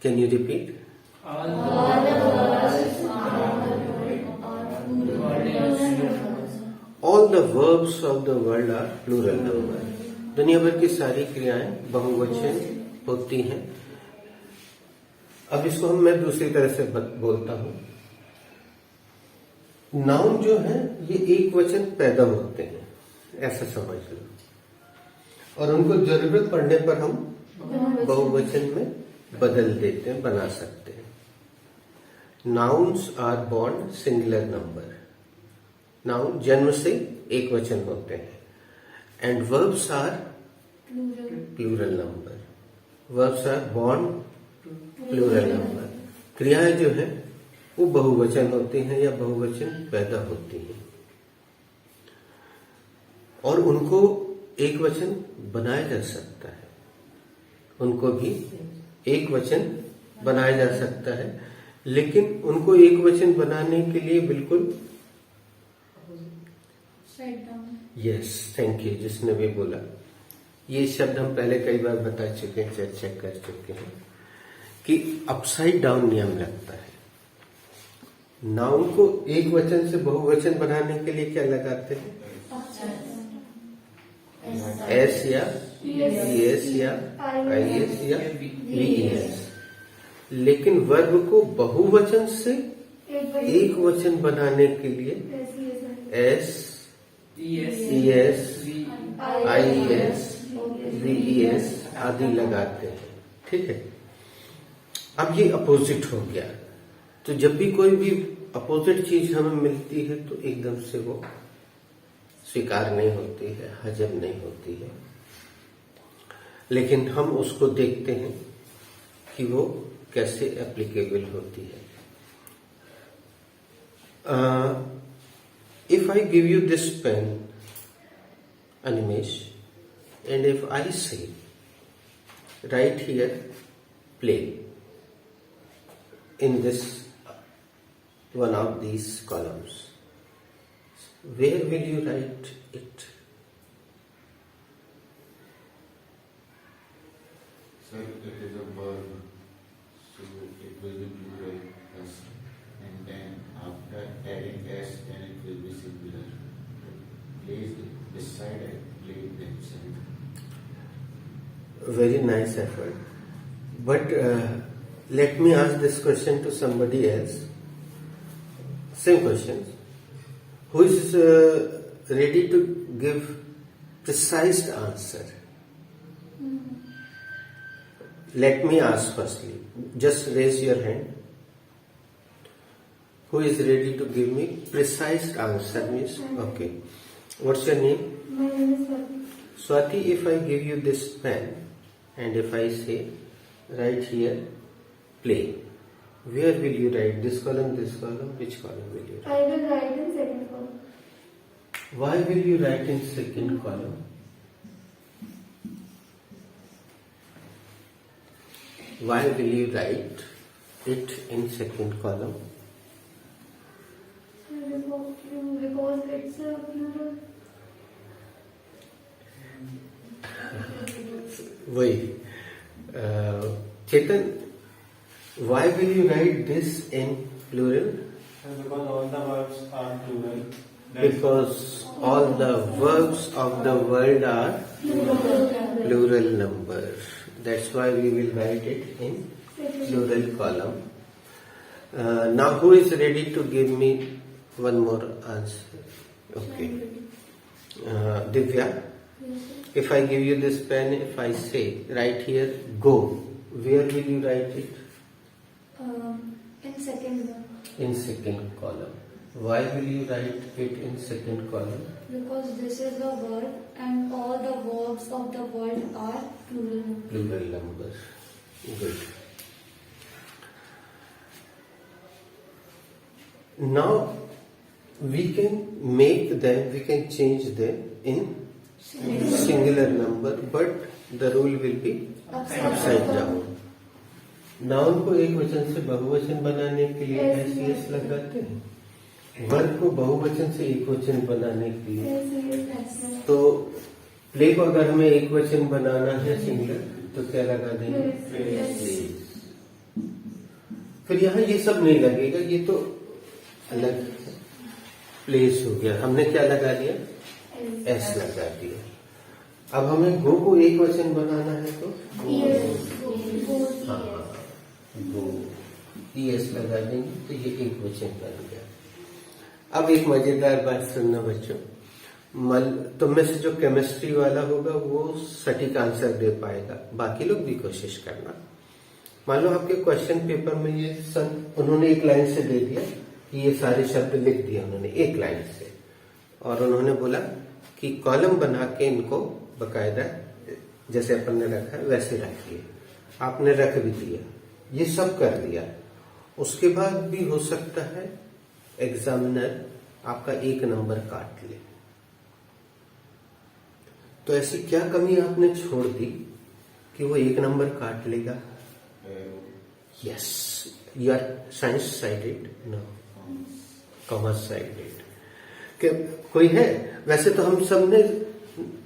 Can you repeat? All the verbs of the world are plural number. दुनिया भर की सारी क्रियाएं बहुवचन होती हैं। अब इसको मैं दूसरी तरह से बोलता हूं। नाउन जो है ये एक वचन पैदा होते हैं, ऐसा समझ लो, और उनको जरूरत पड़ने पर हम बहुवचन में बदल देते हैं, बना सकते हैं। Nouns are born singular number. Noun जन्म से एक वचन होते हैं। And verbs are plural number. Verbs are born plural number. क्रियाएं जो है वो बहुवचन होती हैं या बहुवचन पैदा होती हैं, और उनको एक वचन बनाया जा सकता है। उनको भी एक वचन बनाया जा सकता है, लेकिन उनको एक वचन बनाने के लिए बिल्कुल यस, थैंक यू जिसने भी बोला। ये शब्द हम पहले कई बार बता चुके हैं, चर्चा कर चुके हैं कि अपसाइड डाउन नियम लगता है। नाउन को एक वचन से बहुवचन बनाने के लिए क्या लगाते हैं? एस या एस या आईएस या वीएस। लेकिन वर्ब को बहुवचन से एक वचन बनाने के लिए एस, ईएस, आईएस, वीएस आदि लगाते हैं। ठीक है। अब ये अपोजिट हो गया। तो जब भी कोई भी अपोजिट चीज हमें मिलती है तो एकदम से वो स्वीकार नहीं होती है, हजम नहीं होती है, लेकिन हम उसको देखते हैं कि वो कैसे एप्लीकेबल होती है। If I give you this pen Animesh, and if I say right here play in this one of these columns, where will you write it? Sir, it is a verb, so it will be plural S, and then after adding S, then it will be singular. Place beside it, play themselves. Very nice effort. But let me ask this question to somebody else. Same question. Who is ready to give precise answer? Let me ask firstly. Just raise your hand. Who is ready to give me precise answer, miss? Okay. What's your name? My name is Swati. Swati, if I give you this pen and if I say, write here, play, where will you write? This column, which column will you write? I will write in second column. Why will you write in second column? Why will you write it in second column? Because it's a plural. Wait. Chetan, why will you write this in plural? Because all the verbs are plural. Because all the verbs of the world are plural number. That's why we will write it in plural column. Now who is ready to give me one more answer? Okay. Divya, if I give you this pen, if I say, write here, go, where will you write it? In second one. In second column. Why will you write it in second column? Because this is a word and all the verbs of the word are plural. Plural numbers. Good. Now we can change them in singular number, but the rule will be upside down. Noun को एक वचन से बहुवचन बनाने के लिए S लगाते हैं, वर्ब को बहुवचन से एक वचन बनाने के लिए। तो प्ले को अगर हमें एक वचन बनाना है सिंगुलर तो क्या लगा देंगे? प्लेस। फिर यहाँ ये सब नहीं लगेगा, ये तो अलग प्लेस हो गया। हमने क्या लगा दिया? एस लगा दिया। अब हमें गो को एक वचन बनाना है तो हाँ, गो ईएस लगा देंगे तो ये एक वचन बन गया। अब एक मजेदार बात सुनना बच्चों, तुम में से जो केमिस्ट्री वाला होगा वो सटीक आंसर दे पाएगा, बाकी लोग भी कोशिश करना। मान लो आपके क्वेश्चन पेपर में ये उन्होंने एक लाइन से दे दिया कि ये सारे शब्द लिख दिए उन्होंने एक लाइन से, और उन्होंने बोला कि कॉलम बना के इनको बकायदा जैसे अपन ने रखा है वैसे रखिए। आपने रख भी दिया, ये सब कर दिया। उसके बाद भी हो सकता है एग्जामिनर आपका एक नंबर काट ले। तो ऐसी क्या कमी आपने छोड़ दी कि वो एक नंबर काट लेगा? Yes, you are science sided, no commerce sided. कोई है? वैसे तो हम सब ने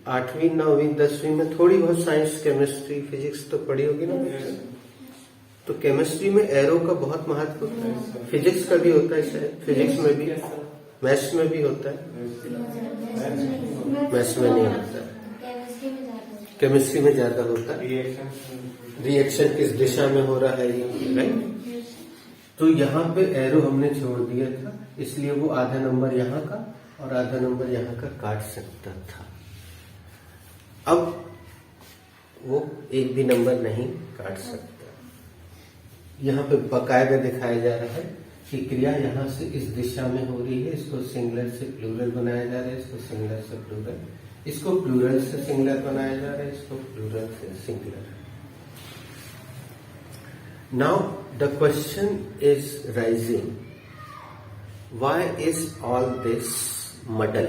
8वीं 9वीं 10वीं में थोड़ी बहुत साइंस केमिस्ट्री फिजिक्स तो पढ़ी होगी ना बच्चे। तो केमिस्ट्री में एरो का बहुत महत्व होता है, फिजिक्स का भी होता है शायद, फिजिक्स में भी, मैथ्स में भी होता है, मैथ्स में नहीं होता, केमिस्ट्री में ज्यादा होता है। रिएक्शन किस दिशा में हो रहा है ये, राइट? तो यहाँ पे एरो हमने छोड़ दिया था, इसलिए वो आधा नंबर यहाँ का और आधा नंबर यहाँ का काट सकता था। अब वो एक भी नंबर नहीं काट सकता। यहाँ पे बकायदा दिखाया जा रहा है कि क्रिया यहाँ से इस दिशा में हो रही है, इसको सिंगुलर से प्लूरल बनाया जा रहा है, इसको सिंगुलर से प्लूरल, इसको प्लूरल से सिंगुलर बनाया जा रहा है, इसको प्लूरल से singular. Now the question is rising, why is all this muddle?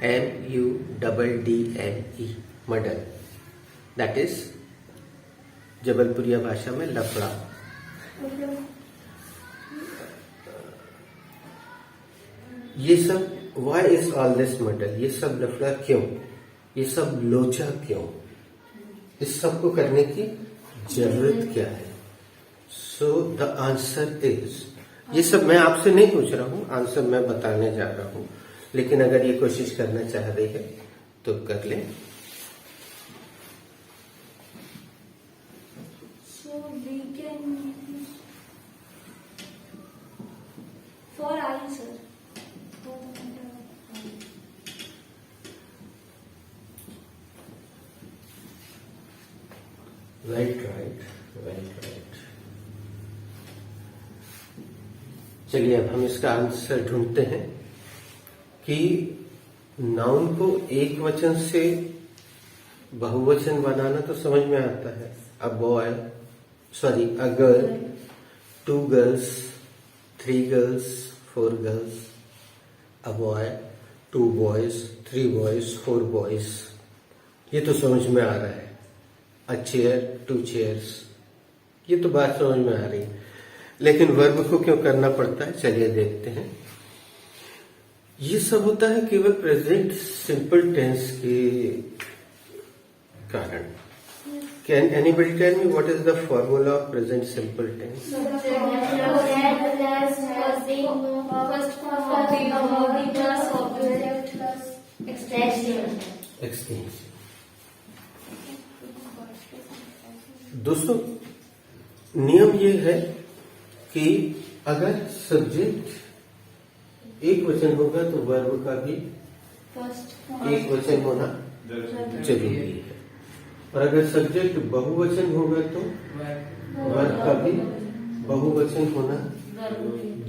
MUDDLE, muddle, that is जबलपुरिया भाषा में लफड़ा। ये सब why is all this muddle, ये सब लफड़ा क्यों, ये सब लोचा क्यों, इस सब को करने की जरूरत क्या है? सो द आंसर इज, ये सब मैं आपसे नहीं पूछ रहा हूं, आंसर मैं बताने जा रहा हूं, लेकिन अगर ये कोशिश करना चाह रही है तो कर ले। So we can for answer. Right. चलिए अब हम इसका आंसर ढूंढते हैं कि नाउन को एक वचन से बहुवचन बनाना तो समझ में आता है। A boy, sorry a girl, 2 girls, 3 girls, 4 girls, a boy, 2 boys, 3 boys, 4 boys, ये तो समझ में आ रहा है। अ चेयर, 2 चेयर्स, ये तो बात समझ में आ रही है। लेकिन वर्ब को क्यों करना पड़ता है, चलिए देखते हैं। ये सब होता है केवल प्रेजेंट सिंपल टेंस के कारण। Can anybody tell me what is the formula of present simple tense? Extension. दोस्तों नियम ये है कि अगर सब्जेक्ट एक वचन होगा तो वर्ब का भी एक वचन होना जरूरी है, और अगर सब्जेक्ट बहुवचन होगा तो वर्ब का भी बहुवचन होना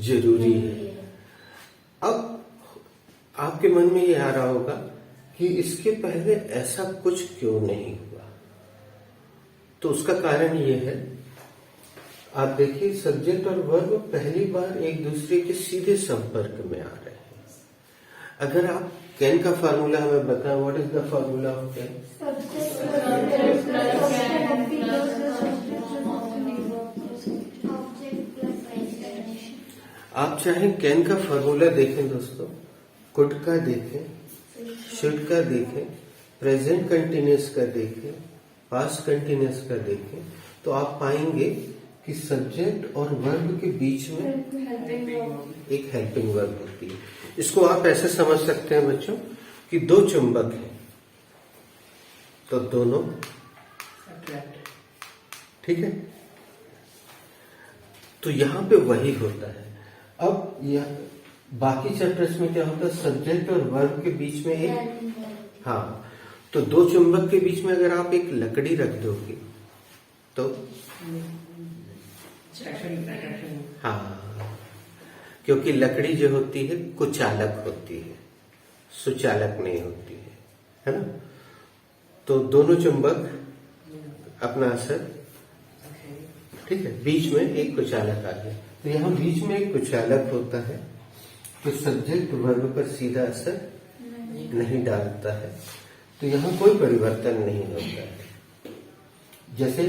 जरूरी है। अब आपके मन में ये आ रहा होगा कि इसके पहले ऐसा कुछ क्यों नहीं हुआ, तो उसका कारण ये है, आप देखिए सब्जेक्ट और वर्ब पहली बार एक दूसरे के सीधे संपर्क में आ रहे हैं। अगर आप कैन का फार्मूला हमें बताएं, what is the formula of can? आप चाहे कैन का फार्मूला देखें दोस्तों, कुड का देखें, शुड का देखें, प्रेजेंट कंटिन्यूअस का देखें, पास्ट कंटिन्यूअस का देखें, तो आप पाएंगे कि सब्जेक्ट और वर्ब के बीच में एक हेल्पिंग वर्ब होती है। इसको आप ऐसे समझ सकते हैं बच्चों कि 2 चुंबक हैं तो दोनों, ठीक है, तो यहां पे वही होता है। अब यह बाकी चैप्टर्स में क्या होता है, सब्जेक्ट और वर्ब के बीच में एक, हाँ, तो 2 चुंबक के बीच में अगर आप एक लकड़ी रख दोगे तो हाँ, क्योंकि लकड़ी जो होती है कुचालक होती है, सुचालक नहीं होती है ना। तो दोनों चुंबक अपना असर, ठीक है, बीच में एक कुचालक आ गया, तो यहाँ बीच में एक कुचालक होता है तो सब्जेक्ट वर्ब पर सीधा असर नहीं डालता है, तो यहाँ कोई परिवर्तन नहीं होता है। जैसे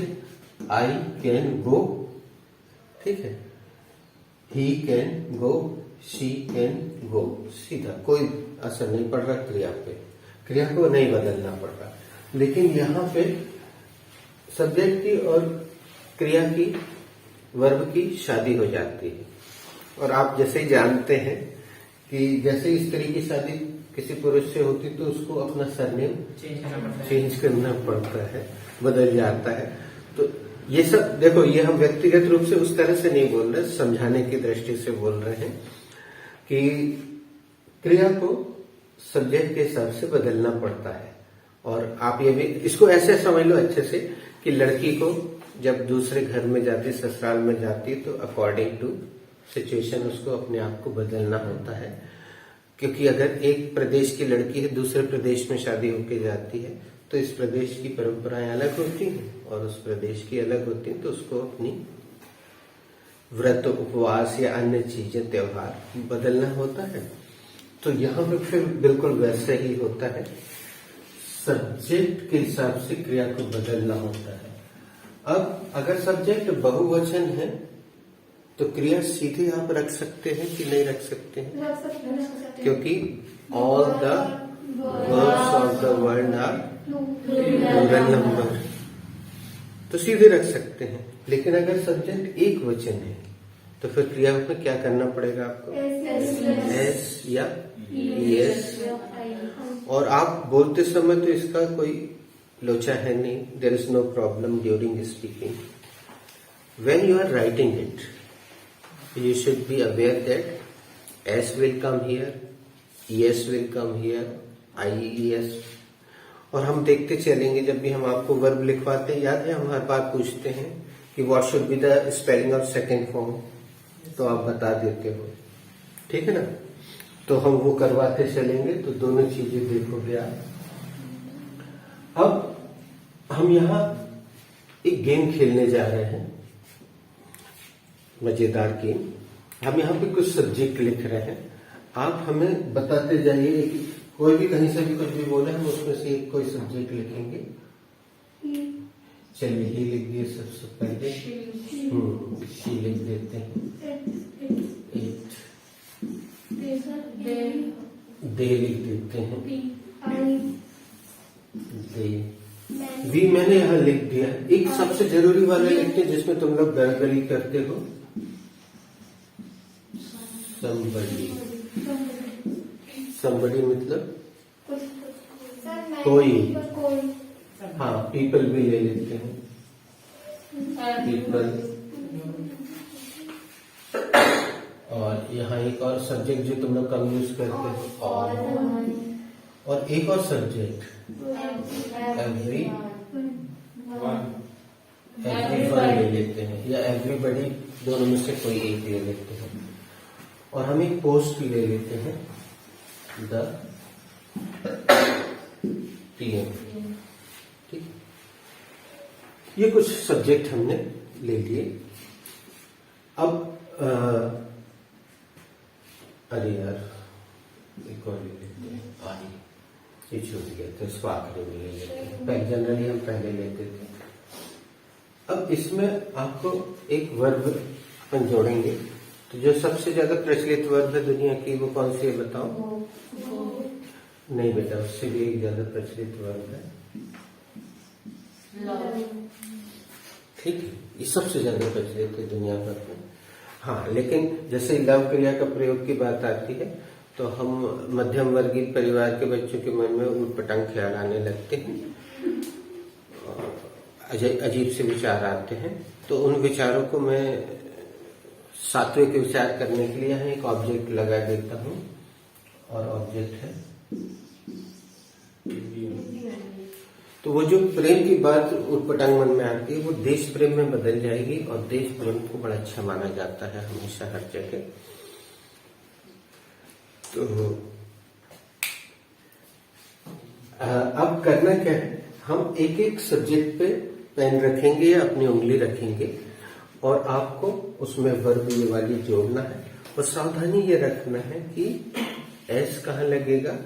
आई कैन गो, ठीक है, he can go, she can go, सीधा कोई असर नहीं पड़ रहा क्रिया पे, क्रिया को नहीं बदलना पड़ रहा। लेकिन यहाँ पे सब्जेक्ट की और क्रिया की, वर्ब की शादी हो जाती है, और आप जैसे ही जानते हैं कि जैसे स्त्री की शादी किसी पुरुष से होती तो उसको अपना सरनेम चेंज करना पड़ता है, बदल जाता है। तो ये सब देखो, ये हम व्यक्तिगत रूप से उस तरह से नहीं बोल रहे, समझाने की दृष्टि से बोल रहे हैं कि क्रिया को सब्जेक्ट के हिसाब से बदलना पड़ता है। और आप ये भी इसको ऐसे समझ लो अच्छे से कि लड़की को जब दूसरे घर में जाती, ससुराल में जाती, तो अकॉर्डिंग टू सिचुएशन उसको अपने आप को बदलना होता है, क्योंकि अगर एक प्रदेश की लड़की है दूसरे प्रदेश में शादी होके जाती है तो इस प्रदेश की परंपराएं अलग होती हैं और उस प्रदेश की अलग होती हैं, तो उसको अपनी व्रत, उपवास या अन्य चीजें, त्योहार बदलना होता है। तो यहाँ पे फिर बिल्कुल वैसे ही होता है, सब्जेक्ट के हिसाब से क्रिया को बदलना होता है। अब अगर सब्जेक्ट बहुवचन है तो क्रिया सीधे आप रख सकते हैं कि नहीं रख सकते हैं, क्योंकि all the verbs of the world are plural number, तो सीधे रख सकते हैं। लेकिन अगर सब्जेक्ट एक वचन है तो फिर क्रिया में क्या करना पड़ेगा आपको, एस या एस, और आप बोलते समय तो इसका कोई लोचा है नहीं, there is no problem during speaking. When you are writing it you should be aware that s will come here, es will come here, ies, और हम देखते चलेंगे जब भी हम आपको वर्ब लिखवाते हैं, याद है हम हर बार पूछते हैं कि what should be the spelling of second form, तो आप बता देते हो, ठीक है ना। तो हम वो करवाते चलेंगे, तो दोनों चीजें देखोगे आप। अब हम यहाँ एक गेम खेलने जा रहे हैं, मजेदार गेम। हम यहाँ पे कुछ सब्जेक्ट लिख रहे हैं, आप हमें बताते जाइए कि कोई भी कहीं से भी कुछ भी बोले, हम उसमें से एक कोई सब्जेक्ट लिखेंगे। चलिए ये लिख दिए सबसे पहले, शी लिख देते हैं। दे लिख देते हैं, दे। वी मैंने यहाँ लिख दिया। एक सबसे जरूरी वाला लिखते हैं जिसमें तुम लोग गड़बड़ी करते हो, somebody। somebody मतलब कोई। हाँ, पीपल भी ले लेते हैं, पीपल। और यहाँ एक और सब्जेक्ट जो तुम लोग कम यूज करते हो, ऑल। और एक और सब्जेक्ट एवरी वन ले लेते हैं, या एवरीबडी, दोनों में से कोई एक ले लेते हैं। और हम एक पोस्ट ले लेते हैं, द PM। ठीक, ये कुछ सब्जेक्ट हमने ले लिए। अब अरे यार, एक और ले लेते हैं, आई। ये छूट गया तो इसको आखिरी में ले लेते हैं, पहले जनरली हम पहले लेते थे। अब इसमें आपको एक वर्ब अपन जोड़ेंगे, तो जो सबसे ज्यादा प्रचलित वर्ब है दुनिया की, वो कौन सी है बताओ? नहीं बेटा, उससे भी एक ज्यादा प्रचलित वर्ब है, ठीक है। ये सबसे ज्यादा प्रचलित है दुनिया भर में। हाँ, लेकिन जैसे लव क्रिया का प्रयोग की बात आती है, तो हम मध्यम वर्गीय परिवार के बच्चों के मन में उटपटांग ख्याल आने लगते हैं, अजीब से विचार आते हैं। तो उन विचारों को मैं सात्विक विचार करने के लिए यहाँ एक ऑब्जेक्ट लगा देता हूँ, और ऑब्जेक्ट है। तो वो जो प्रेम की बात उटपटांग मन में आती है, वो देश प्रेम में बदल जाएगी, और देश प्रेम को बड़ा अच्छा माना जाता है हमेशा हर जगह। तो अब करना क्या है, हम एक एक सब्जेक्ट पे पेन रखेंगे या अपनी उंगली रखेंगे, और आपको उसमें वर्ब ये वाली जोड़ना है। और सावधानी ये रखना है कि एस कहाँ लगेगा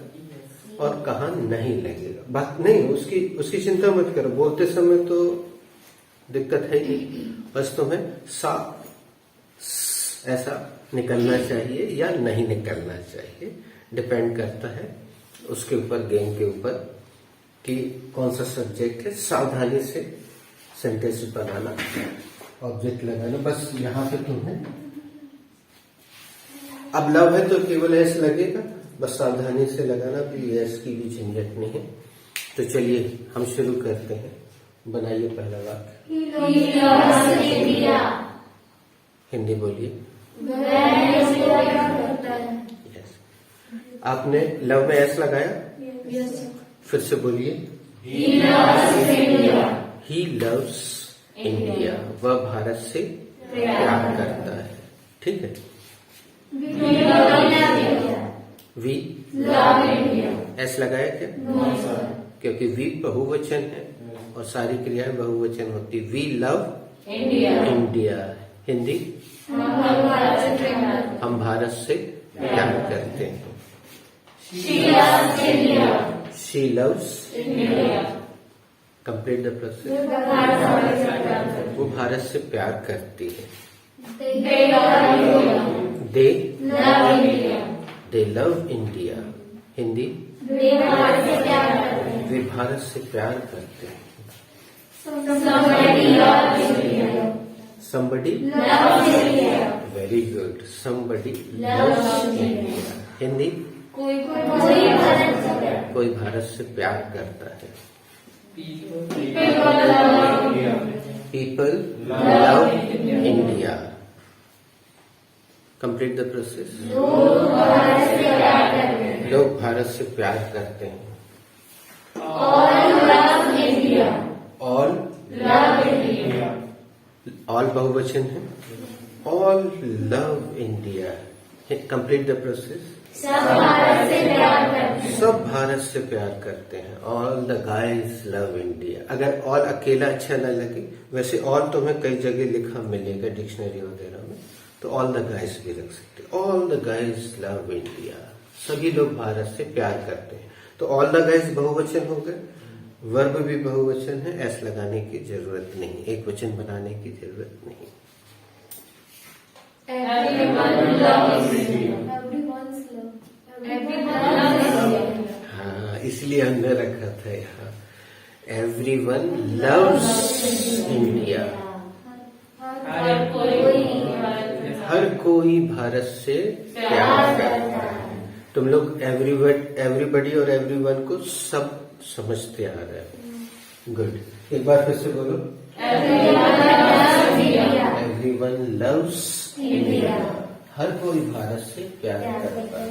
और कहाँ नहीं लगेगा। बात नहीं, उसकी चिंता मत करो, बोलते समय तो दिक्कत है ही, बस तुम्हें सा ऐसा निकलना चाहिए या नहीं निकलना चाहिए, डिपेंड करता है उसके ऊपर, गेम के ऊपर, कि कौन सा सब्जेक्ट है। सावधानी से सेंटेंस बनाना, ऑब्जेक्ट लगाना, बस यहाँ पे तुम्हें। अब लव है तो केवल एस लगेगा, बस सावधानी से लगाना, भी एस की भी झंझट नहीं है। तो चलिए हम शुरू करते हैं, बनाइए पहला वाक्य। हिंदी बोलिए। यस। आपने लव में एस लगाया? फिर से बोलिए। He loves India. वह भारत से प्यार करता है, ठीक है। We love India. एस लगाया क्या? क्योंकि वी बहुवचन है और सारी क्रियाएं बहुवचन होती। We love India. हिंदी, हम भारत से प्यार करते हैं। She loves India. Complete the process. वो भारत से प्यार करती है। They love India. हिंदी, वे भारत से प्यार करते हैं। Somebody loves India. Very good. Somebody loves India. Hindi, कोई भारत से प्यार करता है। People love India. Complete the process. लोग भारत से प्यार करते हैं। All love India. All love India. All बहुवचन है, all love India. Complete the process. सब भारत से प्यार करते हैं। सब भारत से प्यार करते हैं। All the guys love India. अगर ऑल अकेला अच्छा न लगे, वैसे ऑल तुम्हें कई जगह लिखा मिलेगा डिक्शनरी वगैरह में, तो ऑल द गाइज भी रख सकते। All the guys love India. सभी लोग भारत से प्यार करते हैं। तो ऑल द गाइज बहुवचन हो गए, वर्ब भी बहुवचन है, एस लगाने की जरूरत नहीं, एक वचन बनाने की जरूरत नहीं। Everyone loves India. Everyone's love. Everyone loves India. हाँ, इसलिए हमने रखा था यहाँ, एवरीवन लव्स इंडिया। हर कोई भारत से प्यार करता है। तुम लोग एवरीबडी और एवरीवन को सब समझते आ रहे हो। गुड। एक बार फिर से बोलो, एवरीवन लव्स इंडिया। हर कोई भारत से प्यार करता है।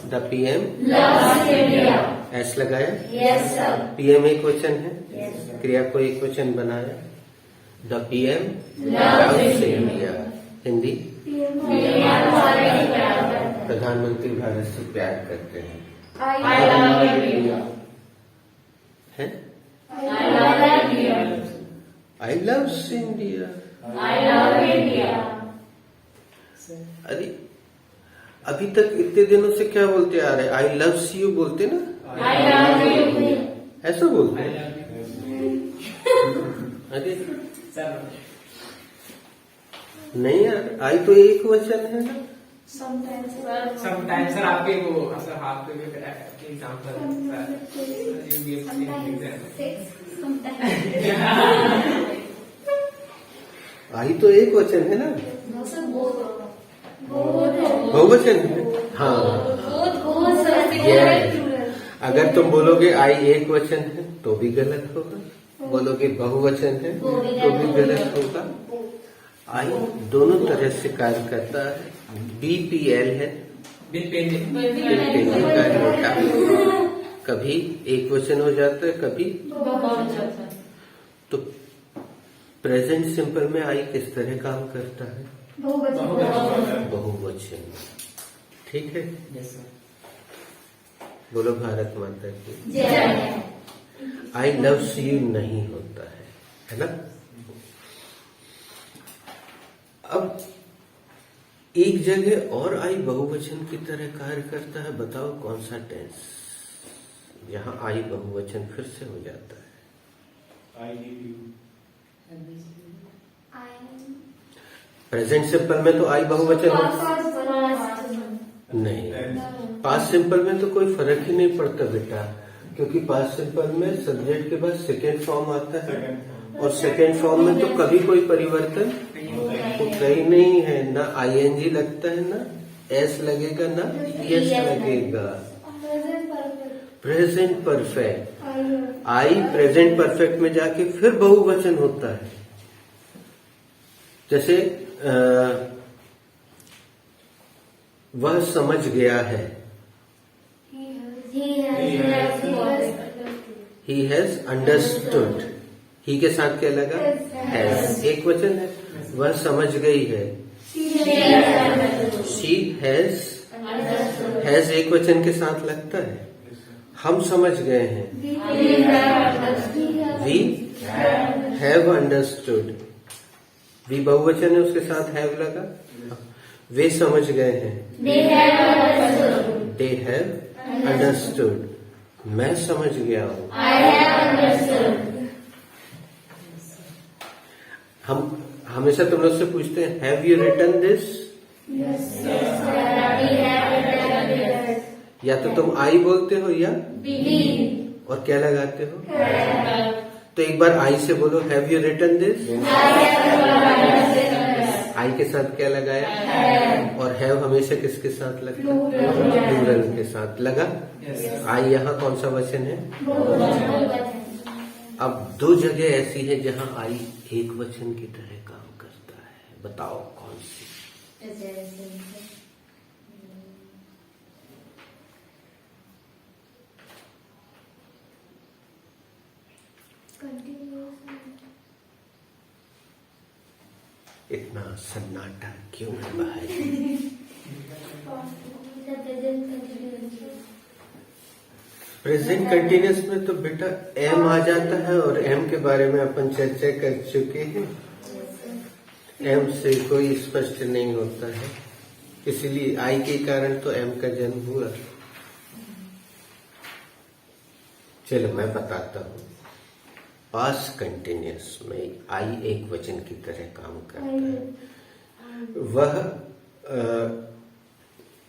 द पीएम एस लगाया। Yes, sir. पीएम एक वचन है, Yes, sir. क्रिया को एक वचन बनाया। The PM loves India. Hindi, प्रधानमंत्री भारत से प्यार करते हैं। I love India. है? I love India. I loves India. I love India. अरे अभी तक इतने दिनों से क्या बोलते आ रहे? आई लव्स यू बोलते ना, I love you. ऐसा बोलते हैं। अरे नहीं यार, आई तो एक वचन है ना। Sometimes. Sometimes sir आपके वो सर हाथ पे भी example sir you give example. Sometimes. आई तो एक वचन है ना, बहुवचन है। हाँ, अगर तुम बोलोगे आई एक वचन है तो भी गलत होगा, बोलोगे बहुवचन है तो भी गलत होगा। आई दोनों तरह से कार्य करता है। बीपीएल है, बिल पेंडिंग पेंडिंग का लोटा, कभी एक वचन हो जाता है, कभी। तो प्रेजेंट सिंपल में आई किस तरह काम करता है? बहुवचन। ठीक है, यस सर। बोलो भारत माता की। जय। आई लव्स यू नहीं होता है ना। अब एक जगह और आई बहुवचन की तरह कार्य करता है, बताओ कौन सा टेंस जहां आई बहुवचन फिर से हो जाता है? I give you. Present simple में तो आई बहुवचन होता नहीं, पास्ट सिंपल में तो कोई फर्क ही नहीं पड़ता बेटा, क्योंकि पास्ट सिंपल में सब्जेक्ट के बाद सेकेंड फॉर्म आता है, और सेकेंड फॉर्म में तो कभी कोई परिवर्तन होता ही नहीं है। ना आईएनजी लगता है, ना एस लगेगा, ना एस लगेगा। Present perfect. I present perfect में जाके फिर बहुवचन होता है। जैसे वह समझ गया है, ही हैज अंडरस्टूड। ही के साथ क्या लगा? हैज, एक वचन है। वह समझ गई है, शी हैज एक वचन के साथ लगता है। हम समझ गए हैं, वी हैव अंडरस्टूड। वी बहुवचन है, उसके साथ हैव लगा। वे समझ गए हैं, दे हैव अंडरस्टूड। मैं समझ गया हूँ, हम हमेशा तुम लोग से पूछते हैं हैव यू रिटन दिस, या तो तुम आई बोलते हो या और क्या लगाते हो? तो एक बार आई से बोलो हैव यू रिटन दिस। आई के साथ क्या लगाया? और हैव हमेशा किसके साथ लगता है? प्लूरल के साथ लगा। आई यहाँ कौन सा वचन है? अब दो जगह ऐसी है जहाँ आई एक वचन की तरह काम करता है, बताओ कौन सी? इतना सन्नाटा क्यों है बाहर? प्रेजेंट कंटिन्यूस में तो बेटा एम आ जाता है और एम के बारे में अपन चर्चा कर चुके हैं। एम से कोई स्पष्ट नहीं होता है, इसलिए आई के कारण तो एम का जन्म हुआ। चलो मैं बताता हूँ। पास्ट कंटिन्यूस में आई एक वचन की तरह काम करता है। वह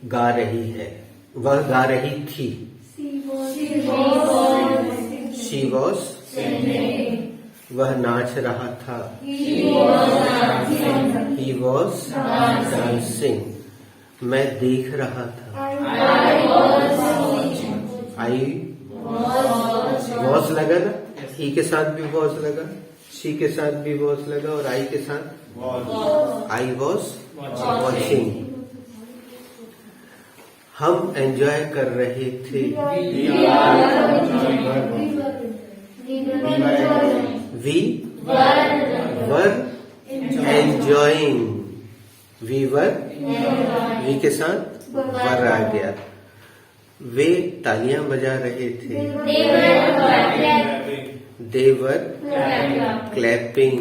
गा रही है, वह गा रही थी। She was वह नाच रहा था। He was dancing। मैं देख रहा था। I was लगा ना, he के साथ भी was लगा, she के साथ भी was लगा और I के साथ I was watching। हम एंजॉय कर रहे थे। We were enjoying। We were we के साथ वर आ गया। वे तालियां बजा रहे थे। They were clapping।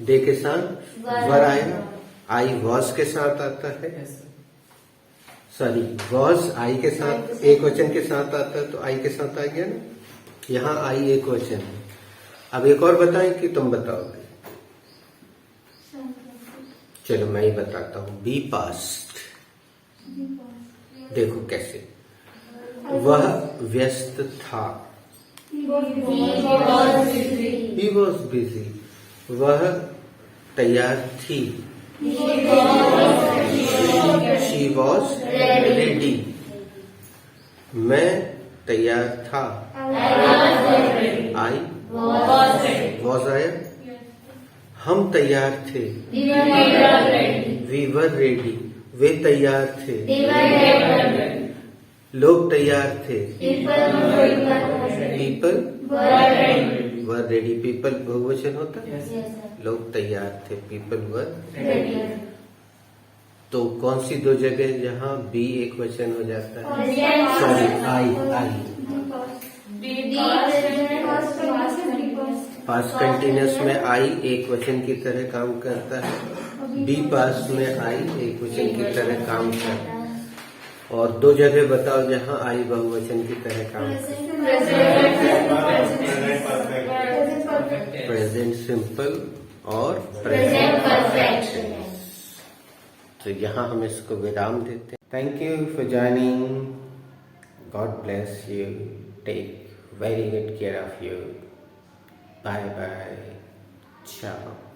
दे के साथ वर आया। I was के साथ आता है। सॉरी, वॉज आई के साथ एक वचन के साथ आता है तो आई के साथ आ गया ना। यहाँ आई एक वचन है। अब एक और बताएं कि तुम बताओगे? चलो मैं ही बताता हूँ। Be past. देखो कैसे। वह व्यस्त था। He was busy. वह तैयार थी। She was ready। मैं तैयार था। I was आया। हम तैयार थे। We were ready। वे तैयार थे। लोग तैयार थे। People were ready। People बहुवचन होता है। लोग तैयार थे। People were ready। तो कौन सी दो जगह जहाँ बी एक वचन हो जाता है? सॉरी, आई। पास्ट कंटिन्यूस में आई एक वचन की तरह काम करता है। बी पास्ट में आई एक वचन की तरह काम करता है। और दो जगह बताओ जहाँ आई बहुवचन की तरह काम करता है। प्रेजेंट सिंपल और प्रेजेंट परफेक्ट। तो यहाँ हम इसको विराम देते हैं। Thank you for joining. God bless you. Take very good care of you. Bye bye. ciao।